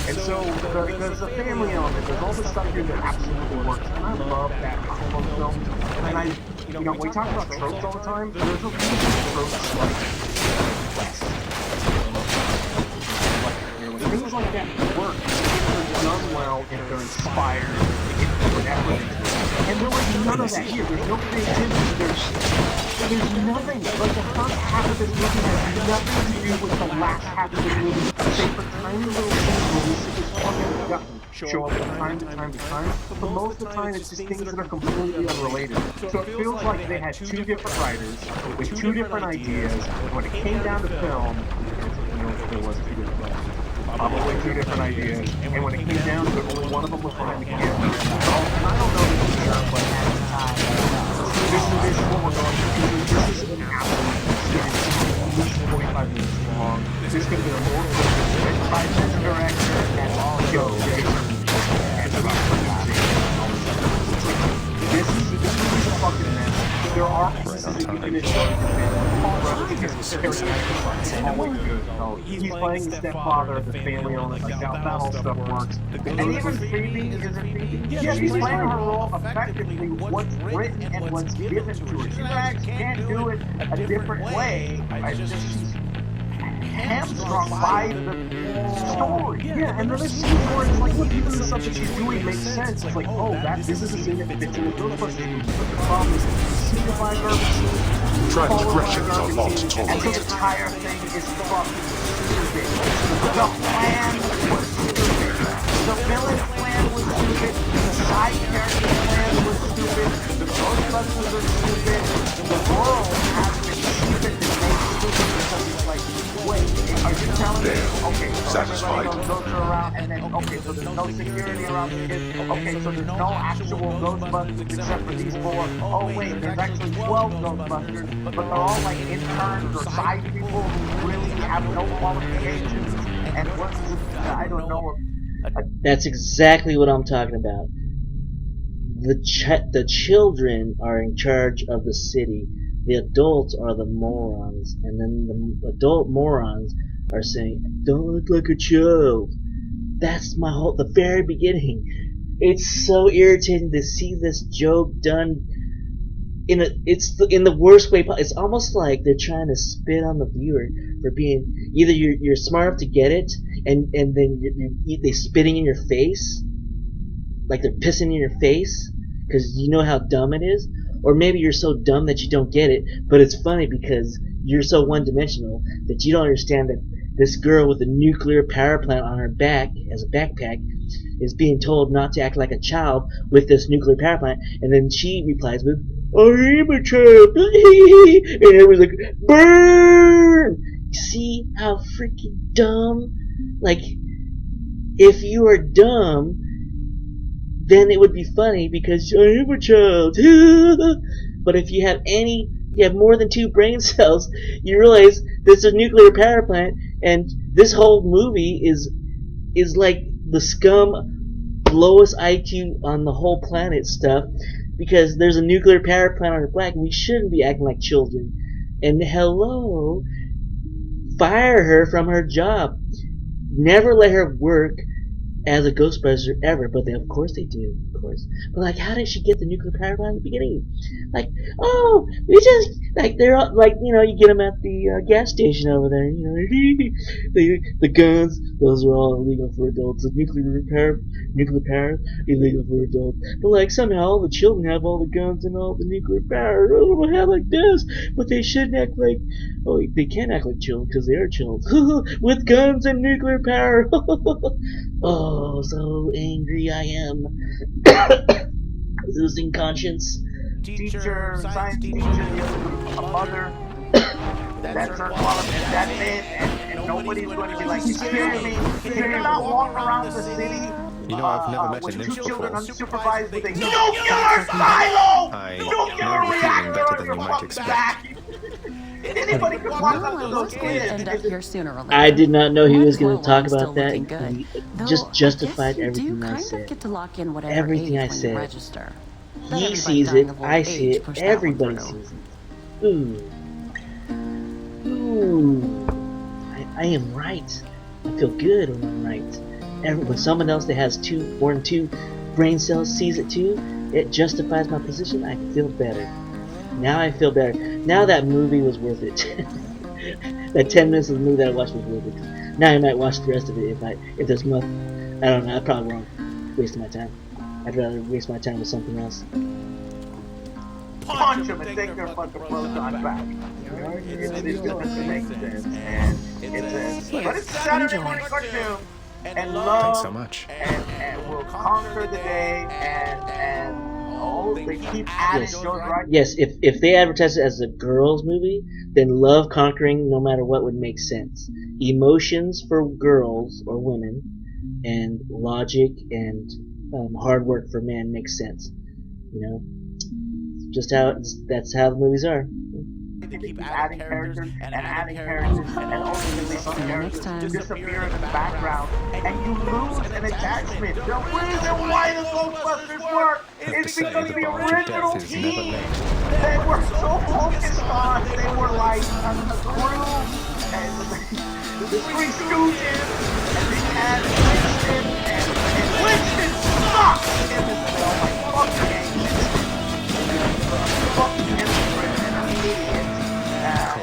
Speaker 14: And so there's the family element. There's all this stuff here that absolutely works. And I love that kind of film. And we talk about tropes all the time. There's a reason tropes like things like that work. They're done well if they're inspired, if they're effort. And there was none of that here. There's no creativity. There's nothing. Like the first half of this movie has nothing to do with the last half of the movie, save for tiny little things where we see this fucking gut show up from time to time to time. But most of the time, it's just things that are completely unrelated. So it feels like they had two different writers with two different ideas. And when it came down to film, there was two different writers. Probably two different ideas. And when it came down to it, only one of them was behind the camera. And I don't know this for sure, but at the time, this is what we're going through. This is an absolute at least 45 minutes long. This could have been a more written by the director and also and about this is a fucking mess. There are pieces that you can enjoy he's playing the stepfather of the family owner, like that whole stuff works.
Speaker 10: And even Phoebe isn't Phoebe. Yeah, she's playing her role effectively, what's written and what's given to her. She can't do it a different way. She's hamstrung by the story.
Speaker 14: Yeah, and then there's scenes where it's like, look, even the stuff that she's doing makes sense. It's like, oh, this is a scene that fits in the Ghostbusters movie. But the problem is, signifying garbage scenes,
Speaker 3: transgressions are not
Speaker 10: and so
Speaker 3: tolerated.
Speaker 10: the entire thing is fucking stupid. The plan was stupid. The villain plan was stupid. The side character plan was stupid. The Ghostbusters are stupid. The world has been stupid and made stupid because it's like, wait, are you telling me? Okay, so everybody knows ghosts are around, and then, okay, so there's no security around the kids. Okay, so there's no actual Ghostbusters except for these four. Oh, wait, there's actually 12 Ghostbusters, but they're all like interns or side people who really have no qualifications. And what's, I don't know.
Speaker 1: That's exactly what I'm talking about. The children are in charge of the city. The adults are the morons, and then the adult morons are saying, "Don't look like a child." That's the very beginning. It's so irritating to see this joke done in the worst way. It's almost like they're trying to spit on the viewer for being either you're smart enough to get it, and then they spitting in your face, like they're pissing in your face because you know how dumb it is, or maybe you're so dumb that you don't get it, but it's funny because you're so one-dimensional that you don't understand that this girl with a nuclear power plant on her back as a backpack is being told not to act like a child with this nuclear power plant, and then she replies with, "I am a child," and everyone's like, "Burn!" See how freaking dumb? Like, if you are dumb, then it would be funny because I am a child. But if you have more than 2 brain cells, you realize there's a nuclear power plant, and this whole movie is like the scum, lowest IQ on the whole planet stuff, because there's a nuclear power plant on her back, and we shouldn't be acting like children. And hello, fire her from her job. Never let her work as a Ghostbuster ever, but of course they do, of course. But like, how did she get the nuclear power plant in the beginning? Like, oh, we just like they're all, like, you know, you get them at the gas station over there, you know, the guns, those are all illegal for adults. The nuclear power, illegal for adults. But like somehow all the children have all the guns and all the nuclear power. Oh, what the hell like this? But they shouldn't act like, oh, they can't act like children because they are children with guns and nuclear power. Oh, so angry I am. Losing conscience.
Speaker 10: Teacher, science teacher, a mother. That's her qualification. That's it. And nobody's going to be like, you scared me. Can you not walk around the city?
Speaker 4: You know, I've never met
Speaker 10: with
Speaker 4: an
Speaker 10: 2
Speaker 4: imp
Speaker 10: children
Speaker 4: before.
Speaker 10: unsupervised with a nuclear silo!
Speaker 4: I
Speaker 10: Nuclear
Speaker 4: know the feeling
Speaker 10: reactor
Speaker 4: better
Speaker 10: on
Speaker 4: than
Speaker 10: your
Speaker 4: you might
Speaker 10: fucking
Speaker 4: expect.
Speaker 10: back! Anybody could walk up to those kids.
Speaker 12: End up here sooner or later.
Speaker 1: I did not know he
Speaker 12: Might
Speaker 1: was
Speaker 12: as
Speaker 1: going
Speaker 12: well
Speaker 1: to talk
Speaker 12: while I'm
Speaker 1: about
Speaker 12: still
Speaker 1: that.
Speaker 12: looking good.
Speaker 1: He
Speaker 12: Though,
Speaker 1: just justified
Speaker 12: I guess you
Speaker 1: everything
Speaker 12: do
Speaker 1: I
Speaker 12: kind
Speaker 1: said.
Speaker 12: of get to lock in whatever
Speaker 1: Everything
Speaker 12: age
Speaker 1: I
Speaker 12: when
Speaker 1: said.
Speaker 12: you register. Let
Speaker 1: He
Speaker 12: everybody
Speaker 1: sees
Speaker 12: dying
Speaker 1: it,
Speaker 12: of old
Speaker 1: I see
Speaker 12: age
Speaker 1: it,
Speaker 12: push that one
Speaker 1: everybody
Speaker 12: through.
Speaker 1: sees it. Ooh. I am right. I feel good when I'm right. When someone else that has more than 2 brain cells sees it too, it justifies my position. I feel better. Now I feel better. Now that movie was worth it. That 10 minutes of the movie that I watched was worth it. Now I might watch the rest of it if there's more. I don't know. I probably won't waste my time. I'd rather waste my time with something else.
Speaker 10: Punch them and take their fucking proton back. It doesn't make sense. And but it's Saturday morning cartoon. And love.
Speaker 4: Thanks so much.
Speaker 10: And we'll conquer the day. And oh, they keep adding shows, right?
Speaker 1: Yes, if they advertise it as a girls' movie, then love conquering no matter what would make sense. Emotions for girls or women, and logic and hard work for men makes sense. You know, that's how the movies are.
Speaker 10: They keep adding characters and adding characters, and ultimately some characters disappear in the background, and you lose an attachment. The reason why the Ghostbusters work is because the original team, they were so focused on, they were like a crew, and the 3 Stooges, and they had Winston sucks in this film. Like, fuck the and I'm an idiot.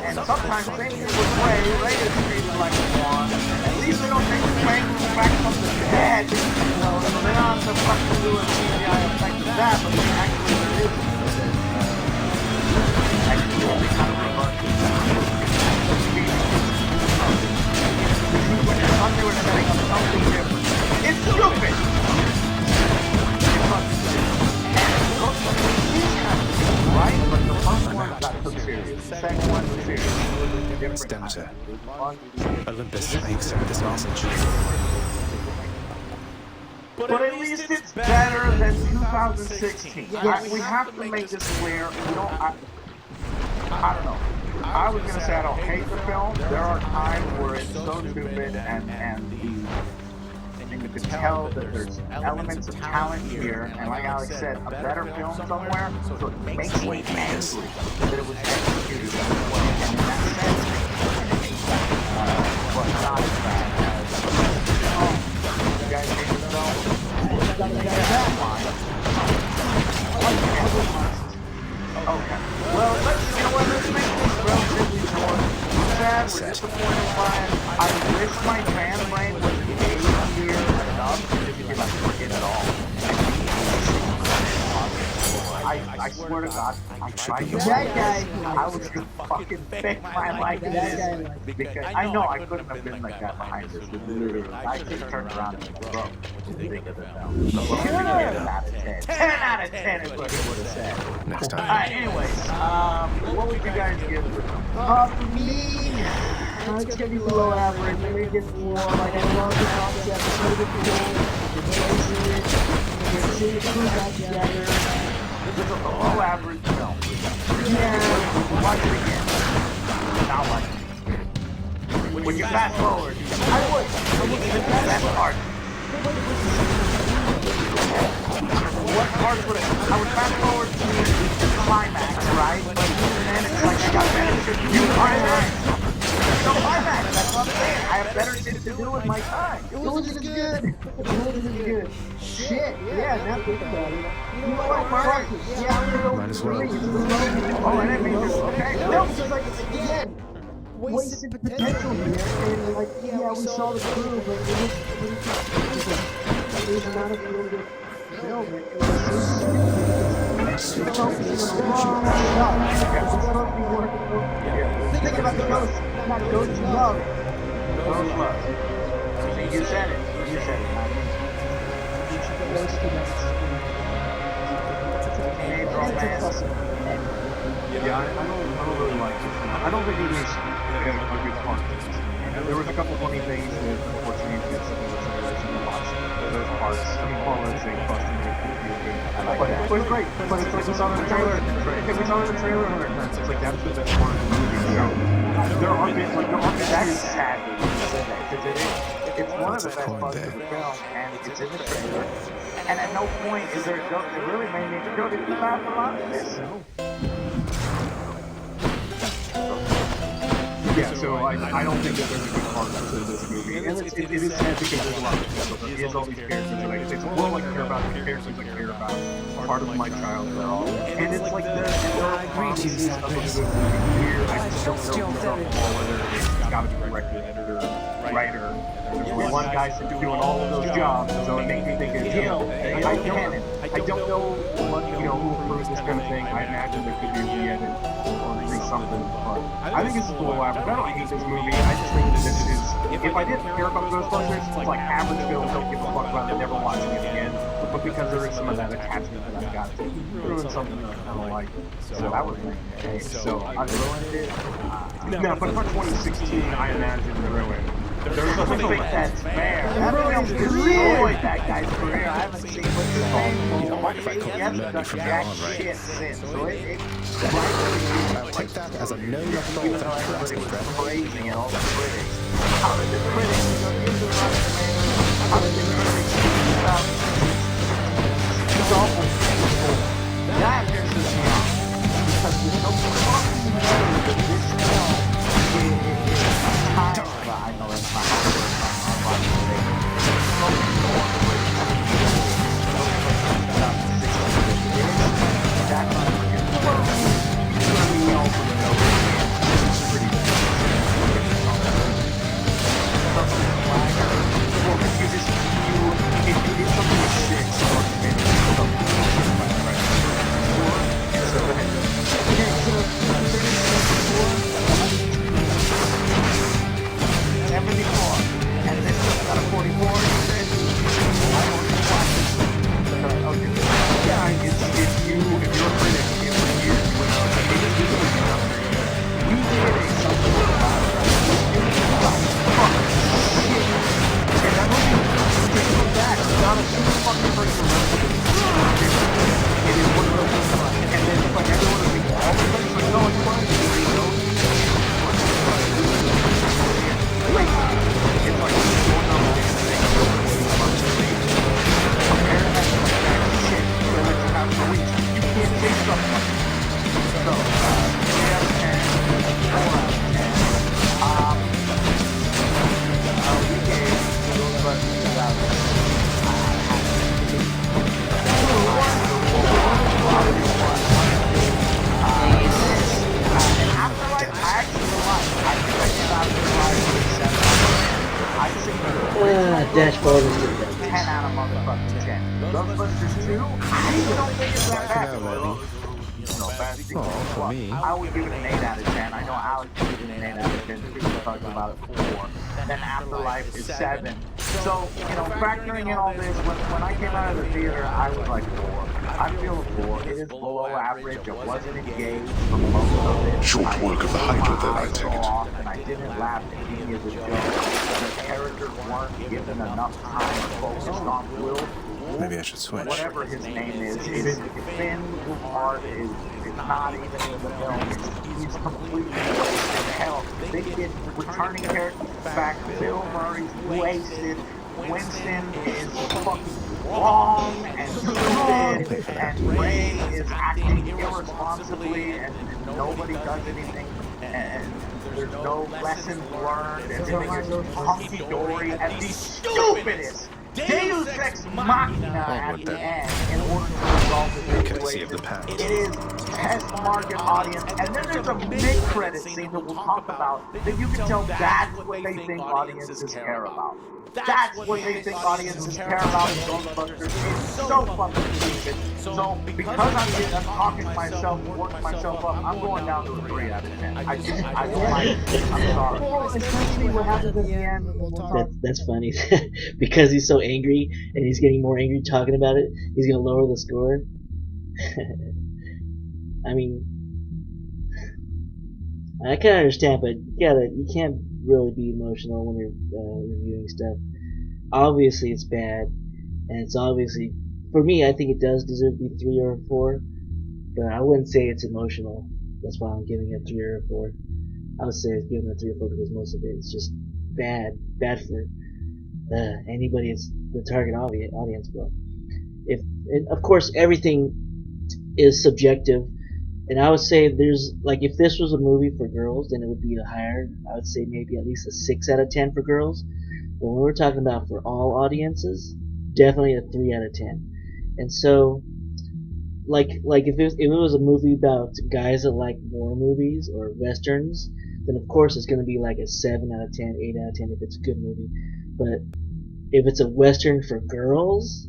Speaker 10: And sometimes things with Ray is treated like a pawn. At least they don't take the Ray back from the dead. You know, so they don't have to fucking do a CGI effect of that, but they actually there is. Actually, they kind of reverse it. I thought they were setting up something different. It's stupid! Right? But the first one got took serious. The second one was serious.
Speaker 4: Demeter. Olympus, I accept this message.
Speaker 10: But at least it's better than 2016. Yes. We have to make this clear. We don't. I don't know. I was gonna say I don't hate the film. There are times where it's so stupid and you can tell that there's elements of talent here, and like Alex said, a better film somewhere, so it makes me angry that it was executed that way. And in that sense, but not as bad as, you guys hate the film? That line. Okay. bad. We're disappointed by it. I wish my fan brain was engaged here enough to just be like, forget it all. I swear to God, I tried to
Speaker 11: That guy,
Speaker 10: I was gonna fucking fake my life in this because I know I couldn't have been like that behind this. I just turned around and was like, bro, what do you think of the film? So, 10 out of 10. 10 out of 10 is what he would have said.
Speaker 2: Next time.
Speaker 10: Alright, anyways, what would you guys give this film?
Speaker 11: for me, it's gonna be below average. I'm gonna give 4. Like, I love the concept. It's really cool. The voices, the seeing the crew back together.
Speaker 10: This is a below average film.
Speaker 11: Yeah.
Speaker 10: Watch it again. Not watch it. When you fast forward, I would. Even the best part. What parts would I would fast forward to the climax, right? But even then, it's like I got better shit to do. Climax. There's no climax. That's what I'm saying. I have better shit to do with my time.
Speaker 11: It wasn't as good. It wasn't as good. Shit. Yeah, now think about it. You know what? Fuck it. Yeah, I'm gonna go
Speaker 2: Might as well.
Speaker 11: with 3. It's the low.
Speaker 10: Oh, I didn't mean to. Okay.
Speaker 11: No, because like again, wasted potential here, and like yeah, we saw the crew, but it was not a really good film. It was supposed to be a long shot. It's supposed to be working. Think about the ghost, not ghost love.
Speaker 10: Ghost love. See, you said it. You said it. Not me. Teenage romance.
Speaker 14: Yeah, I don't really like it. I don't think it was a good part. There was a couple funny things that unfortunately did some lots of those parts. I mean, Paula's saying busting it was great, but it's like we saw in the trailer. If we saw in the trailer 100 times, it's like that's the best part of the movie. So there are bits like
Speaker 10: That's sad that you said that because it's one of the best parts of the film, and it's in the trailer. And at no point is there a joke that really made me go, did you laugh a lot at this?
Speaker 14: yeah, so I don't think that there's a good part to this movie. And it is sad because there's a lot of potential. There is all these characters that it's more like I care about the characters I care about. Part of my childhood. And it's like there are promises of a good movie here. I just don't know whether it's got to be directed, editor, writer. There's one guy doing all of those jobs, so it makes me think it's him. I don't know what, who approves this kind of thing. I imagine there could be a re-edit or something, but I think this is a little average. I don't hate this movie. I just think that this is, if I didn't care about Ghostbusters, it's like average film, don't give a fuck about it, never watching it again. But because there is some of that attachment that I've got to doing something that I kind of like, so that was my case. So I ruined it. No, but for 2016, I imagine the ruin.
Speaker 10: There's something that's fair. That film destroyed that guy's career. I haven't seen what's his name. He hasn't done jack shit since. So
Speaker 4: take that as a known assault
Speaker 10: even though everybody was praising and all the critics. How did the critics how did the critics speak about these awful people? That pisses me off. Because there's no fucking way that this film is tied. I know that's not how it works. I'm watching today. That's unforgivable. We also know it's pretty bad. Something like, well, if you just, if you did something with 6, or maybe something so go ahead.
Speaker 11: Okay, so
Speaker 1: Dash forward and skip that.
Speaker 10: 10 out of motherfucking 10. Ghostbusters 2, I don't think it's that bad.
Speaker 4: For me.
Speaker 10: I would give it an 8 out of 10. I know Alex would give it an 8 out of 10. People talked about it 4. Then Afterlife is 7. So, factoring in all this, when I came out of the theater, I was like 4. I feel a 4. It is below average. It wasn't engaged for most of it.
Speaker 3: Short work of the Hydra, then, I take it.
Speaker 10: And I didn't laugh at any of the jokes. The characters weren't given enough time focused on Will.
Speaker 2: Maybe I should switch.
Speaker 10: Whatever his name is, Finn Wolfhard is not even in the film. He's completely wasted. Hell, they get returning characters back. Bill Murray's wasted. Winston is fucking wrong and stupid. And Ray is acting irresponsibly, and nobody does anything. And there's no lessons learned. Everything is hunky-dory and the stupidest Deus Ex Machina at the end in order to resolve the situation. It is test market audience, and then there's a mid-credit scene that we'll talk about that you can tell that's what they think audiences care about. That's what they think audiences care about in Ghostbusters. It's so fucking stupid. So because I'm talking to myself, working myself up, I'm going down to a 3 out of 10. I don't like it. I'm sorry.
Speaker 11: Well, especially what happens at the end.
Speaker 1: That's funny. Because he's so angry and he's getting more angry talking about it, he's gonna lower the score. I mean, I can understand, but you can't really be emotional when you're reviewing stuff. Obviously, it's bad, and it's obviously, for me, I think it does deserve to be 3 or 4, but I wouldn't say it's emotional. That's why I'm giving it 3 or a 4. I would say it's giving it 3 or 4 because most of it is just bad for anybody that's the target audience. Well, of course, everything is subjective. And I would say there's, like, if this was a movie for girls, then it would be higher. I would say maybe at least a 6 out of 10 for girls. But when we're talking about for all audiences, definitely a 3 out of 10. And so, like if it was a movie about guys that like war movies or westerns, then of course it's going to be like a 7 out of 10, 8 out of 10 if it's a good movie. But if it's a western for girls,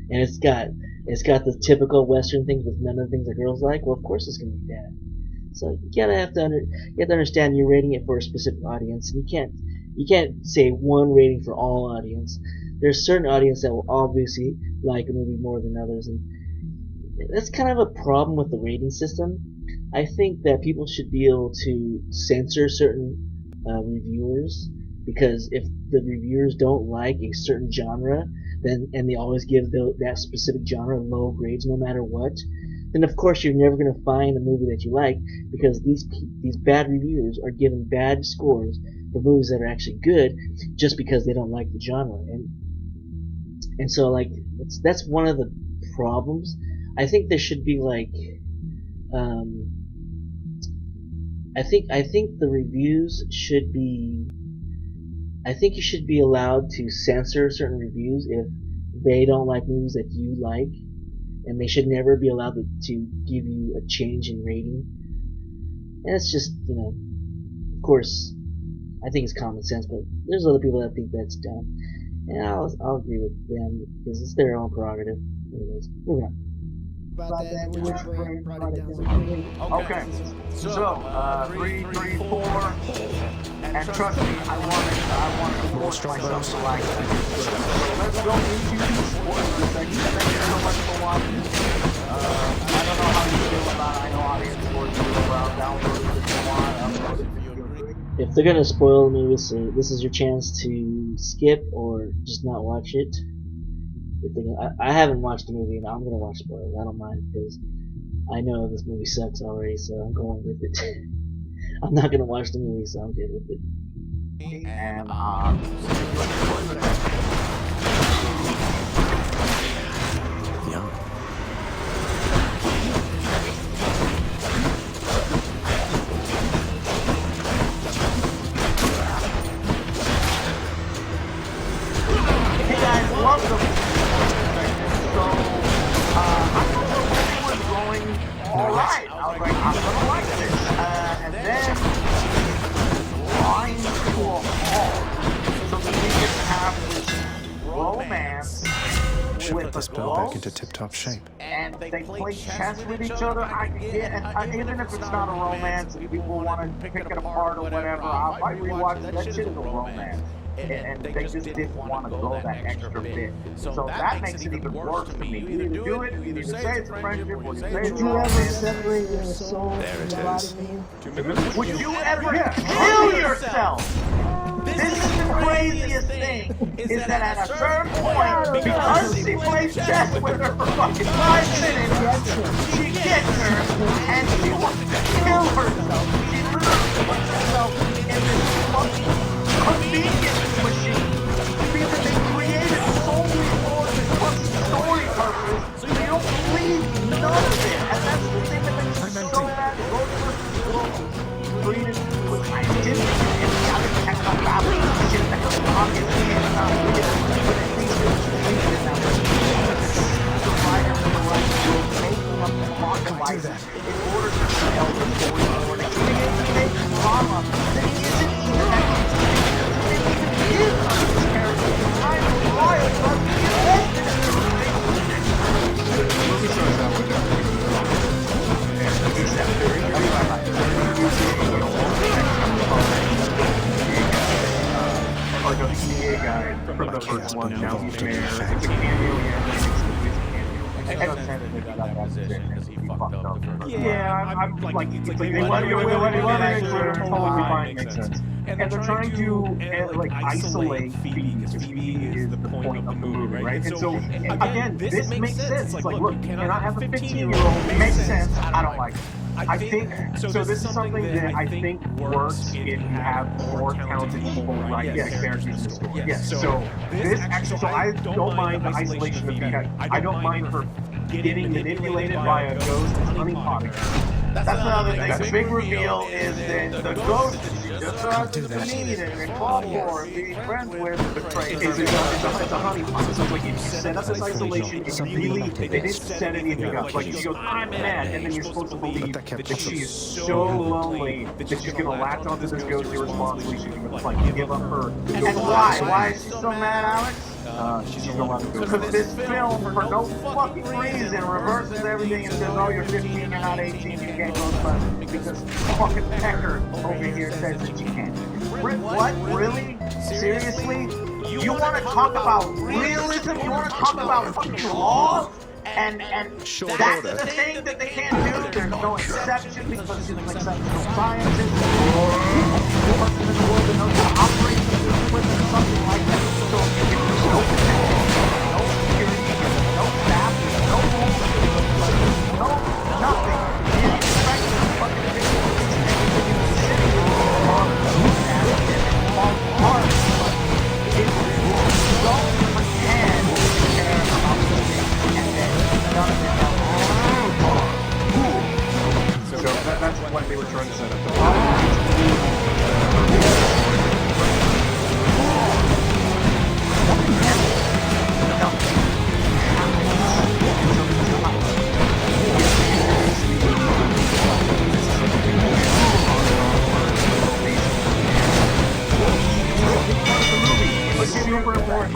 Speaker 1: and it's got the typical western things with none of the things that girls like, well, of course it's going to be bad. So you have to understand you're rating it for a specific audience, and you can't say one rating for all audience. There's certain audience that will obviously like a movie more than others, and that's kind of a problem with the rating system. I think that people should be able to censor certain reviewers, because if the reviewers don't like a certain genre, and they always give that specific genre low grades no matter what, then of course you're never going to find a movie that you like, because these bad reviewers are giving bad scores for movies that are actually good just because they don't like the genre. And so, like, that's one of the problems. I think there should be like I think the reviews should be, I think you should be allowed to censor certain reviews if they don't like movies that you like, and they should never be allowed to give you a change in rating. And it's just, of course, I think it's common sense, but there's other people that think that's dumb, and I'll agree with them because it's their own prerogative. Anyways, moving on.
Speaker 10: Okay, so 3, 4, and trust me, I want to force myself to like that. So let's go into the spoilers section. Thank you so much for watching. I don't know how you feel about it. I know audience scores you around, download it if you want, upload it if you agree.
Speaker 1: If they're gonna spoil the movie, so this is your chance to skip or just not watch it. I haven't watched the movie, and I'm gonna watch spoilers. I don't mind, because I know this movie sucks already, so I'm going with it. I'm not gonna watch the movie, so I'm good with it.
Speaker 10: And
Speaker 2: Yeah.
Speaker 10: hey guys, welcome. So I thought the movie was going alright. I was like, I'm gonna like this. And then grinds to a halt. So that we can have this
Speaker 2: put
Speaker 10: with
Speaker 2: this
Speaker 10: a
Speaker 2: bow back
Speaker 10: ghost,
Speaker 2: into tip-top shape.
Speaker 10: and they play chess with each other, I can get, and even if it's not a romance, and people want to pick it apart or whatever, I might rewatch that shit as a romance. And they just didn't want to go that extra bit. So that makes it even worse to me. You either do it, you either say it's a friendship, or you say it's
Speaker 11: Would you ever separate your soul
Speaker 2: There
Speaker 11: from
Speaker 2: it
Speaker 11: your body
Speaker 2: is.
Speaker 11: from you?
Speaker 10: Would you ever kill yourself? This is the craziest thing, is that at a certain point, because she plays chess with her for fucking 5 minutes, she gets her, and she wants to kill herself. She literally puts herself in this fucking convenience machine, because they created solely for the fucking story purpose, so you don't believe none of it, and that's the thing that makes it so bad. Treated with scientific and the other technographic shit that goes on in the but at least it's treated that way. The writer and the writer were making up the plot devices in order to tell the story more. They couldn't make drama that isn't connected to it. It even is on this character. I'm wild, but invested in this thing. The movie starts out with the EA guy from the first one, now he's mayor. It's a cameo, yeah, I'm like, what do you want? Totally fine, makes sense. And they're trying to like isolate Phoebe, because Phoebe is the point of the movie, right? And so again, this makes sense. It's like, look, can I have a 15-year-old? Makes sense. I don't like it. I think so. This is something that I think works if you have more talented people write characters in the story. Yes. So this actually, so I don't mind the isolation of the. I don't mind her getting manipulated by a ghost and honeypotting. That's another thing. The big reveal is that the ghost that she just starts to meet and fall for and be friends with betrays her. It's a honeypot. So it's like if you set up this isolation, you really, they didn't set anything up. Like she goes, I'm mad, and then you're supposed to believe that she is so lonely that she's gonna latch onto this ghost irresponsibly. She's gonna like give up her. And why? Why is she so mad, Alex? She's allowed to go. Because this film, for no fucking reason, reverses everything and says, oh, you're 15, you're not 18, you can't go to because fucking Pecker over here says that you can't. What? Really? Seriously? You want to talk about realism? You want to talk about fucking law? And that's the thing that they can't do. There's no exception because she's an exceptional scientist or the person in the world that knows how to operate the equipment or something like that. So there's no protection, no security, no staff, no rules, no nothing. You expect the fucking thing to be sitting on the and fall apart. But if you don't pretend to care about the thing and then none of it else. So that's what they were trying to set up. The problem was super important.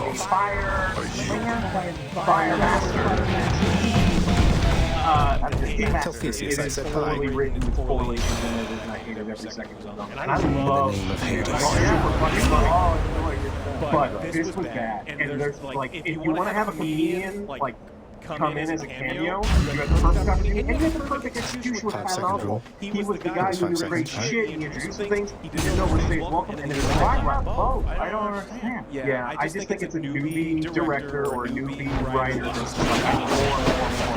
Speaker 10: Fire Master. It is totally written with correlations in it, and I hate it every second. And I love but this was bad. And there's like, if you want to have a comedian like come in as a cameo, you have the perfect opportunity, and you have the perfect execution with Pat Oswalt. He was the guy who did great shit, he introduced things, he didn't know where to say welcome, and then why not both? I don't understand. Yeah, I just think it's a newbie director or a newbie writer that's like more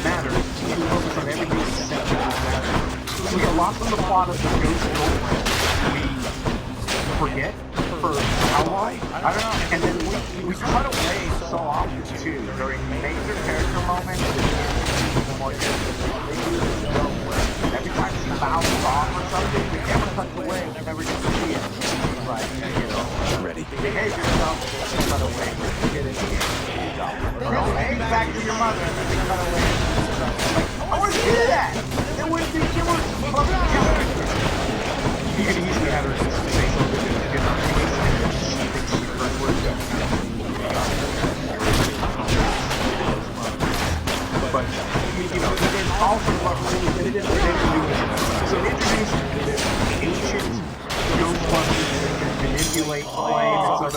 Speaker 10: matters. You focus on everything except for what matters. We get lost in the plot of the Ghost Girlfriend. We forget for how long? I don't know. And then we cut away so often too during major character moments. Every time she bows off or something, the camera cuts away and we never get to see it. Like, you know, ready. Behave yourself, cut away. Get it here. Behave back to your mother and then cut away. Like, I want to do that. It would be fucking character. You can easily have her say something.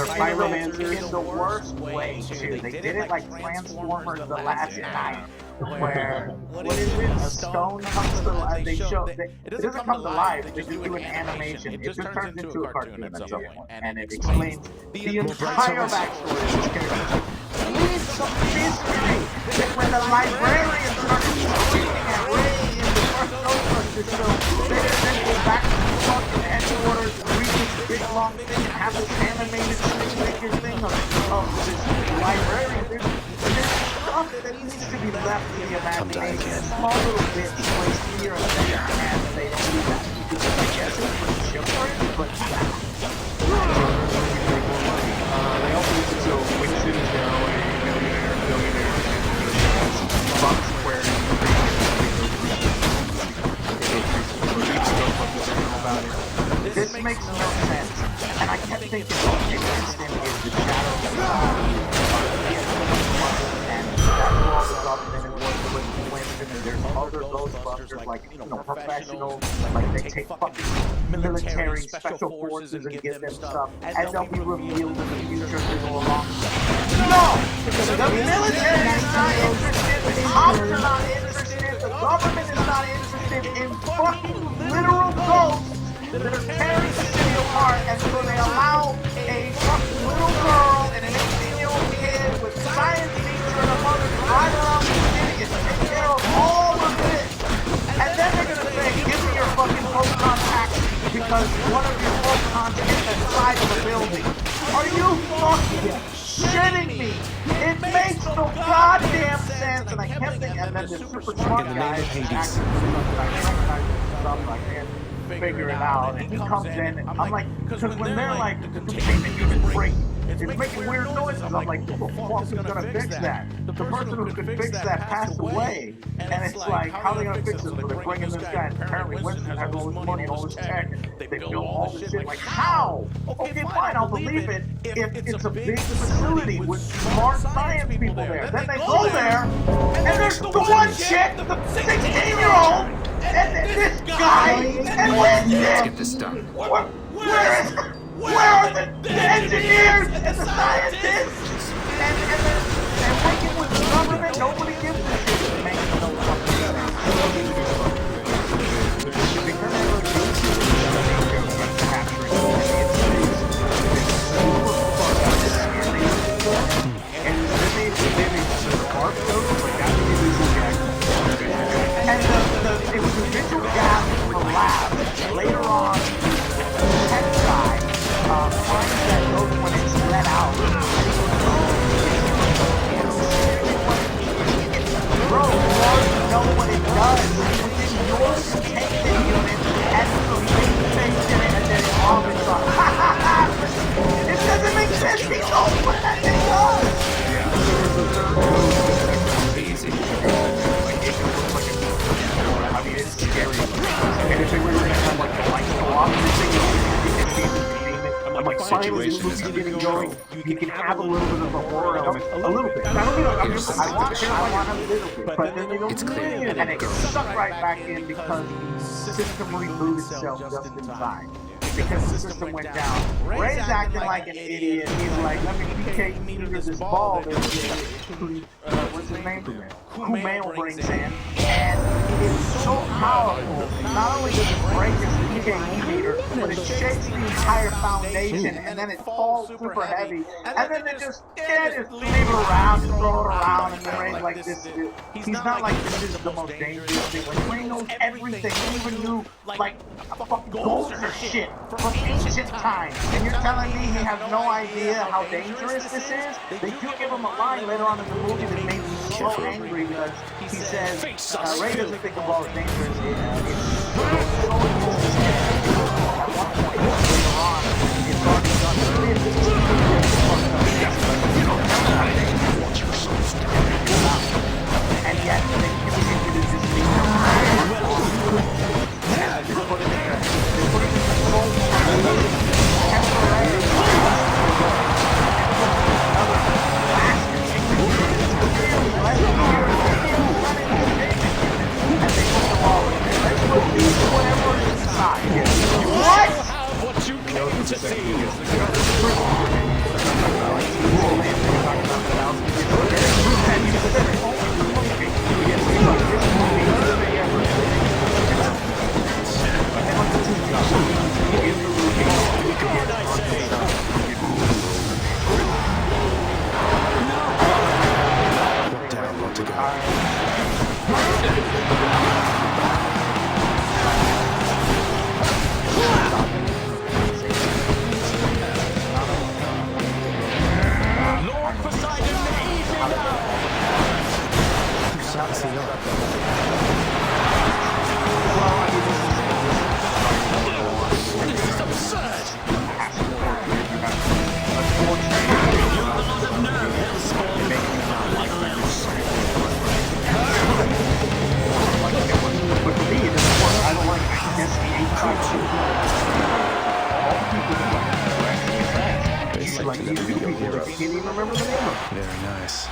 Speaker 10: pyromancer in the worst way too. They did it like Transformers: The Last Night, where what is it? A stone comes to life. It doesn't come to life. They just do an animation. It just turns into a cartoon at some point, and it explains the entire backstory of this character. With some mystery. When the librarian started screaming at Ray in the first Ghostbusters film, they then go back to the fucking headquarters, read this big long thing, and have this animated six-figure thing of this librarian. There's stuff that needs to be left to the imagination. Small little bits placed here and there, and they don't do that. I guess it's pretty chivalry, but
Speaker 14: they also used to show Winston is now a millionaire, Fox Square,
Speaker 10: this makes no sense. And I kept thinking, Winston is the shadow and that's all the government and working with Winston, and there's other Ghostbusters, like, professionals, like they take fucking military special forces and give them stuff, and they'll be revealed in the future as they go along. No! The military is not interested, the cops are not interested, the government is not interested in fucking literal ghosts that are tearing the city apart, and so they allow a fucking little girl and an 18-year-old kid with a science teacher and a mother to ride around the city and take care of all of this. And then they're gonna say, give me your fucking photon taxi because one of your photons hit the side of the building. Are you fucking shitting me? It makes no goddamn sense. And I kept thinking, and then the super smart guy actually figure it out, and he comes in, and I'm like, because when they're like, the human break, it's making weird noises, I'm like, who the fuck is gonna fix that? The person who could fix that passed away, and it's like, how are they gonna fix this? So they're bringing this guy, and apparently Winston has all this money and all this tech, and they build all this shit, like, how? Okay, fine, I'll believe it if it's a big facility with smart science people there. Then they go there, and there's the one chick, the 16-year-old, and this guy, and Winston!
Speaker 7: Let's get this done.
Speaker 10: Where are the engineers and the scientists? And working with the government, nobody gives a shit. It makes no fucking sense. Because they were capturing and then they spark those, like that and it was a visual gas from the lab. Later on, the tech guy finds that note when it's let out. Bro, you already know what it does. It's your containment unit, and so you face in it, and then it vomits on. It doesn't make sense. He knows what that thing does.
Speaker 7: Easy.
Speaker 10: I mean, it's scary. And if they were going to have like the lights go off, I'm like, finally, this movie's getting going. You can have a little bit of a horror element. A little bit. I don't know. I want a little bit. But then they don't do it. And it gets sucked right back in because the system rebooted itself just in time. Because the system went down. Ray's acting like an idiot. He's like, let me PK me to this ball that what's his name? Kumail brings in. And it's so powerful. Not only does it break his PK meter, but it shakes the entire foundation, and then it falls super heavy. And then they just leave it around and throw it around, and then Ray's like, he's not like, this is the most dangerous thing. Like, Ray knows everything. He even knew, like, fucking ghosts or shit from ancient times. And you're telling me he has no idea how dangerous this is? They do give him a line later on in the movie that made me so angry because he says, Ray doesn't think the ball is dangerous. It's so against his head. At one point, later on, it's already done and yet, they continue to just be they put it in What?
Speaker 6: What you came to see is the
Speaker 2: It's like to never be your hero.
Speaker 14: Can't even remember the name of it.
Speaker 2: Very nice.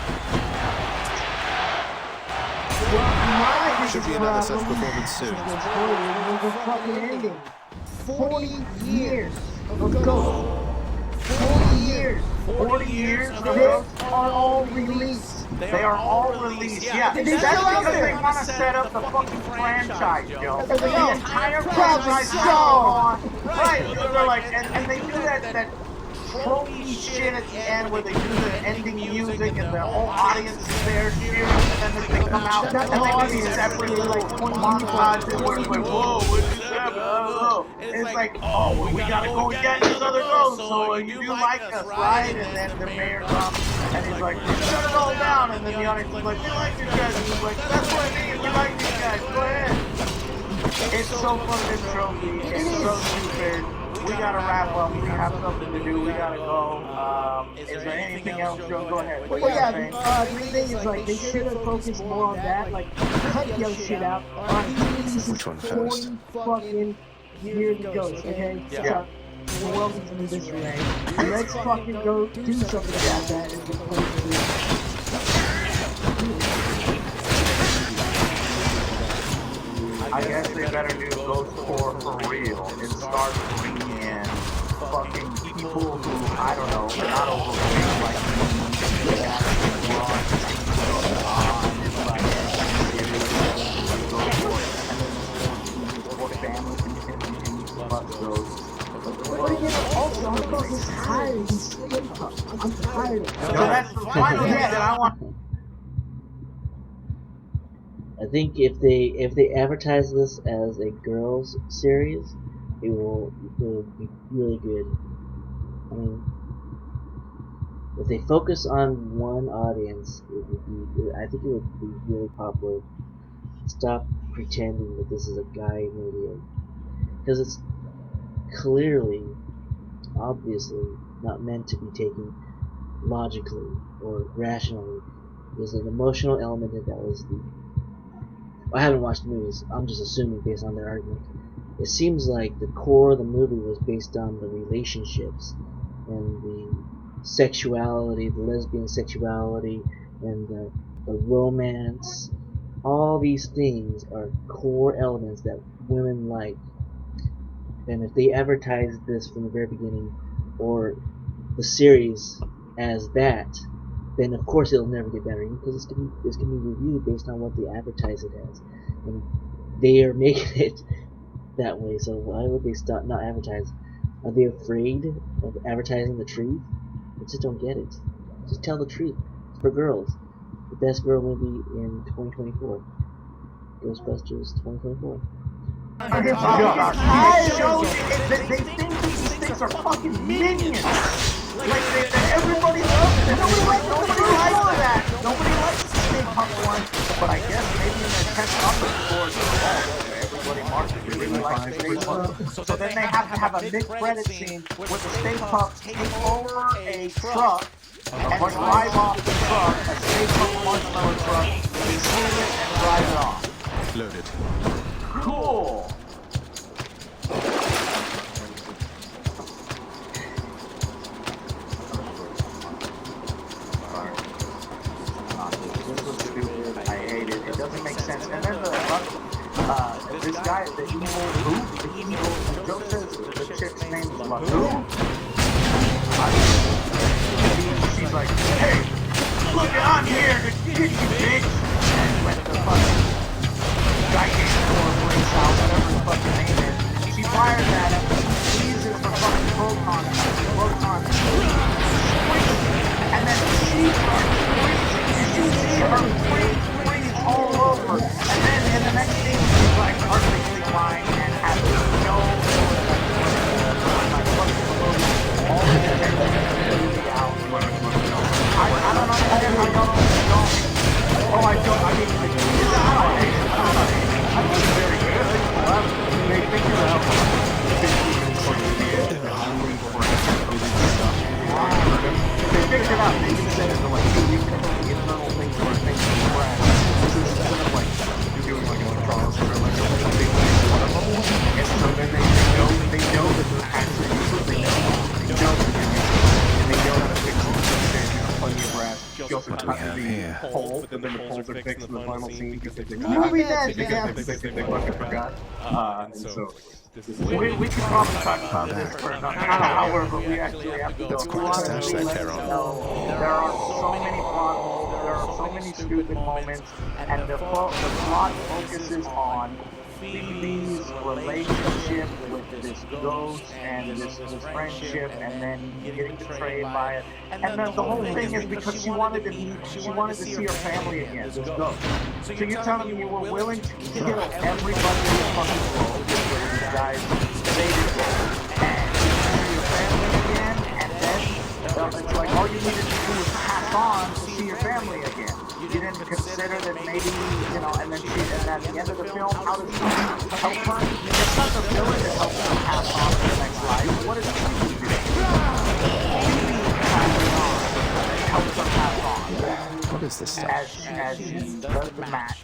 Speaker 9: Should be another such performance soon.
Speaker 11: The fucking ending. 40 years ago. 40 years.
Speaker 10: 40 years of
Speaker 11: They are all released.
Speaker 10: They are all released. Yeah, that's because they want to set up the fucking franchise, Joe. The entire franchise is on. Right. They're like, and they do that tropey shit at the end where they do the ending music and the whole audience is there cheering, and then they come out and they do these separate little montages where it's like, whoa, what just happened? I don't know. And it's like, oh, well, we gotta go get these other ghosts, so you do like us, right? And then the mayor comes and he's like, shut it all down, and then the audience is like, we like these guys, and he's like, that's what I mean, we like these guys, go ahead. It's so fucking tropey, it's so stupid. We gotta wrap up. We have something to do. We gotta go. Is there anything else, Joe? Go ahead.
Speaker 11: Well, yeah, the thing is, like, they should have focused more on that. Like, cut your shit out.
Speaker 2: Which one first?
Speaker 11: Fucking years ago, okay?
Speaker 10: Yeah.
Speaker 11: The world is in disarray. Let's fucking go do something about that as opposed to.
Speaker 10: I guess they better do Ghost 4 for real and start bringing in fucking people who, I don't know, are not overweight like me, that actually run things on, like, family continues, fuck those.
Speaker 11: But again, also, I'm fucking tired of these skip-ups. I'm tired of it.
Speaker 10: So that's the final thing that I want.
Speaker 1: I think if they advertise this as a girls series, it will be really good. I mean, if they focus on one audience, it would be. I think it would be really popular. Stop pretending that this is a guy movie, because it's clearly, obviously, not meant to be taken logically or rationally. There's an emotional element that was the. I haven't watched the movies. I'm just assuming based on their argument. It seems like the core of the movie was based on the relationships and the sexuality, the lesbian sexuality, and the romance. All these things are core elements that women like. And if they advertise this from the very beginning, or the series as that, then of course it'll never get better because it's gonna be reviewed based on what they advertise it as, and they are making it that way. So why would they stop not advertise? Are they afraid of advertising the truth? I just don't get it. Just tell the truth. It's for girls. The best girl movie in 2024. Ghostbusters 2024.
Speaker 10: They think these things are fucking minions. Like everybody loves it. Nobody likes that. Nobody likes the Stay Puft one. But I guess maybe in their test numbers scores, everybody marks it. They really like the Stay Puft. So then they have to have a mid-credit scene where the Stay Puft take over a truck and drive off the truck, a Stay Puft marshmallow truck, they steal it and drive it off.
Speaker 4: Loaded.
Speaker 10: Cool. I hate it. It doesn't make sense. And then this guy, the evil, Joe says the chick's name is Latu. She's like, hey, look, I'm here to get you, bitch. And when the fucking gigantic place out, whatever his fucking name is, she fires at him, leaves it for fucking proton, and then she starts freezing. You see her freeze all over, and then in the next scene, she's like perfectly fine and has no all the everything out. I don't understand how y'all don't. Oh, I don't. I mean, I think it's very good.
Speaker 4: here.
Speaker 10: Pole, but then the poles are fixed in the final scene because they movie magic, yeah, because they fucking forgot. And so we could probably talk about this for another hour, but we actually have to go.
Speaker 4: That's quite a stash there, Carol.
Speaker 10: There are so many plot holes, there are so many stupid moments, and the plot focuses on Phoebe's relationship with this ghost and this friendship, and then getting betrayed by it. And then the whole thing is because she wanted to see her family again, this ghost. So you're telling me you were willing to kill everybody in the fucking world for these guys dated and see your family again, and then it's like all you needed to do was pass on to see your family again. You didn't consider that maybe, you know, and at the end of the film, how does she help her? It's not the villain that helps her pass on to the next life. What does she do? Phoebe passes on, helps her pass on.
Speaker 4: What is this stuff?
Speaker 10: As she does the match,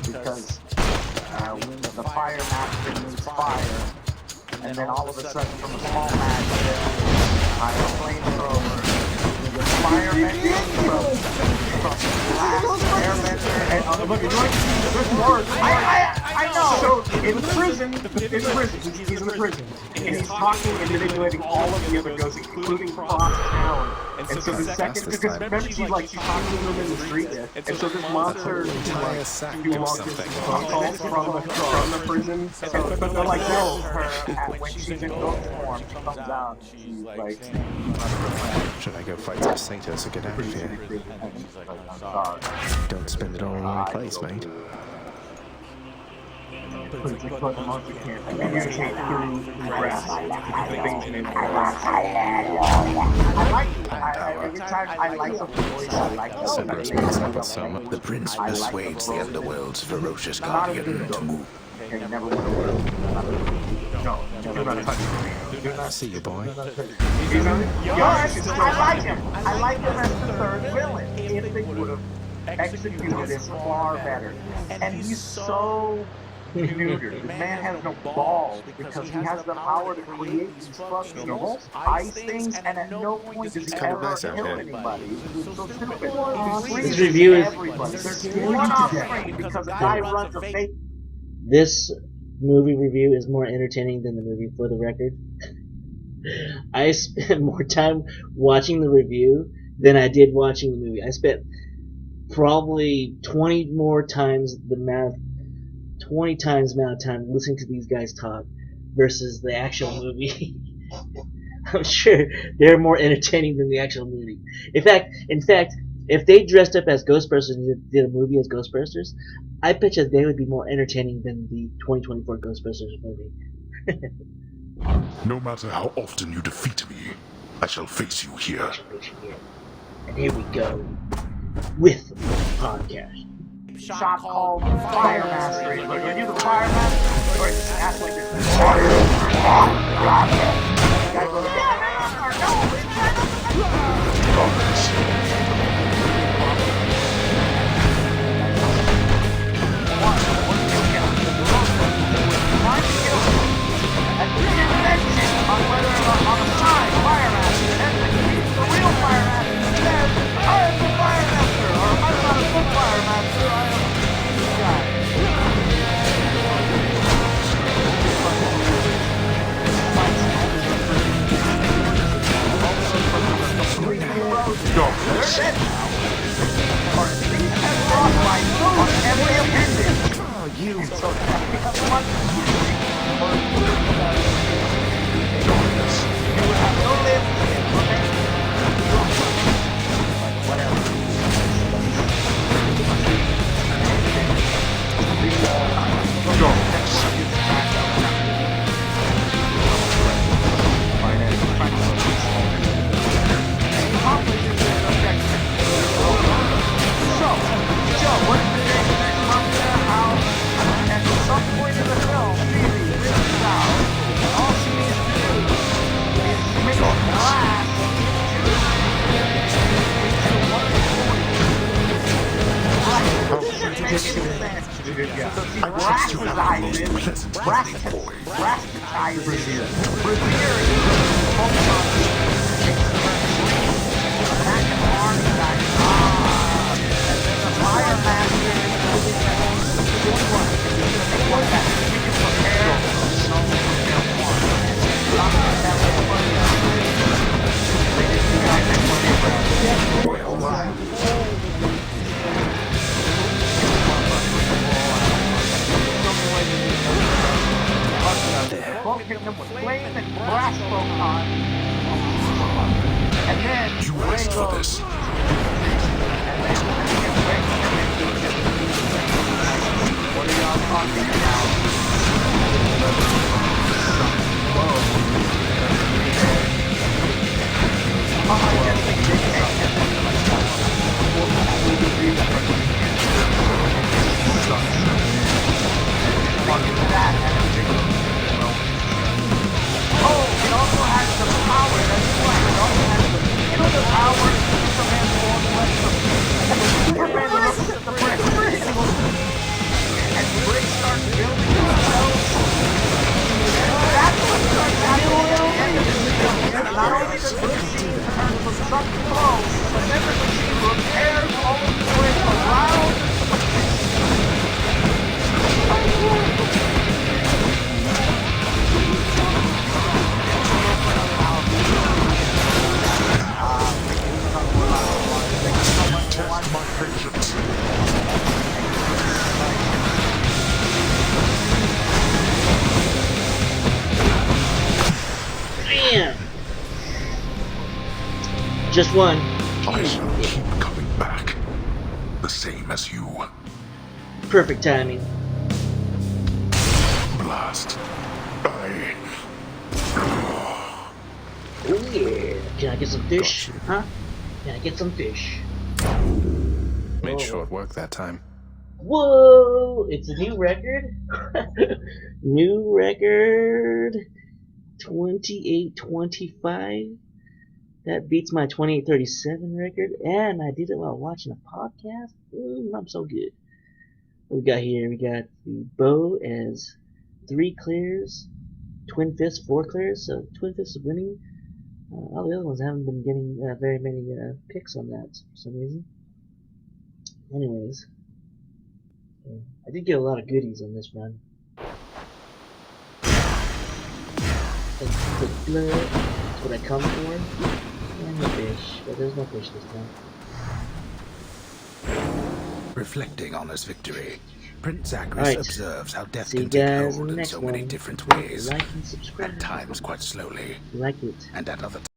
Speaker 10: because the fire master needs fire, and then all of a sudden from a small match, I have a flamethrower. The fireman from last airbender, and look, there's more. I know. So in prison, he's in the prison, and he's talking and manipulating all of the other ghosts, including Frost Allen. And so the second, because remember she's talking to him in the street, and so this monster do long distance phone calls from the prison, but they're like, no, when she's in ghost form, she comes out, she's like,
Speaker 4: should I go fight some satyrs to get out of here? Don't spend it all in one place, mate.
Speaker 6: The prince persuades the underworld's ferocious guardian to move.
Speaker 10: No, do not touch me.
Speaker 4: See you, boy.
Speaker 10: Yes, I like him. I like him as the third villain. If they would have executed this far better. And he's so neutered. The man has no balls because he has the power to create these fucking ice things, and at no point does he ever kill anybody. He's so stupid.
Speaker 1: This review is
Speaker 10: one off screen because the guy runs a fake.
Speaker 1: This movie review is more entertaining than the movie, for the record. I spent more time watching the review than I did watching the movie. I spent probably 20 times the amount of time listening to these guys talk versus the actual movie. I'm sure they're more entertaining than the actual movie. In fact, if they dressed up as Ghostbusters and did a movie as Ghostbusters, I bet you they would be more entertaining than the 2024 Ghostbusters movie.
Speaker 3: No matter how often you defeat me, I shall face you here.
Speaker 1: And here we go with the podcast.
Speaker 10: Shot called Fire Master. Are you the Fire Master? Or is that like this? Guy goes, on whether or not on the side, Fire Master, and the real Fire Master says, I am the Fire Master, or I'm not a good Fire Master, I am this guy. Darkness. Or these have frostbite on every appendage. Oh, you. So fire master is doing what? They want that you can prepare, prepare one. Not that one. They just do that one. Right. Both hit him with flame and brass on. And then
Speaker 3: You asked for this.
Speaker 10: what are y'all talking about? Oh, it also has the power, that's why it also has the, you know the power Superman Superman looks at the brick and the brick starts building themselves. That's what starts happening at the end of this film. Not only does the machine turn from sun to glow, but then the machine repairs all of the brick around.
Speaker 3: Test my patience.
Speaker 1: Damn! Just one.
Speaker 3: I shall keep coming back. The same as you.
Speaker 1: Perfect timing.
Speaker 3: Blast.
Speaker 1: Oh yeah. Can I get some fish? Huh? Can I get some fish?
Speaker 4: Made short work that time.
Speaker 1: Whoa! It's a new record. New record. 28:25. That beats my 28:37 record, and I did it while watching a podcast. I'm so good. What we got here? We got the bow as 3 clears, twin fists 4 clears. So twin fists is winning. All the other ones haven't been getting very many picks on that for some reason. Anyways, I did get a lot of goodies on this run. The blood, that's what I come for. And the fish, but there's no fish this time.
Speaker 6: Reflecting on his victory, Prince Zagreus
Speaker 1: Right.
Speaker 6: observes how death
Speaker 1: See you
Speaker 6: can take
Speaker 1: guys in
Speaker 6: hold
Speaker 1: the
Speaker 6: in
Speaker 1: next
Speaker 6: so many
Speaker 1: one.
Speaker 6: different ways,
Speaker 1: Like and subscribe.
Speaker 6: at times quite slowly,
Speaker 1: Like it.
Speaker 6: and at other times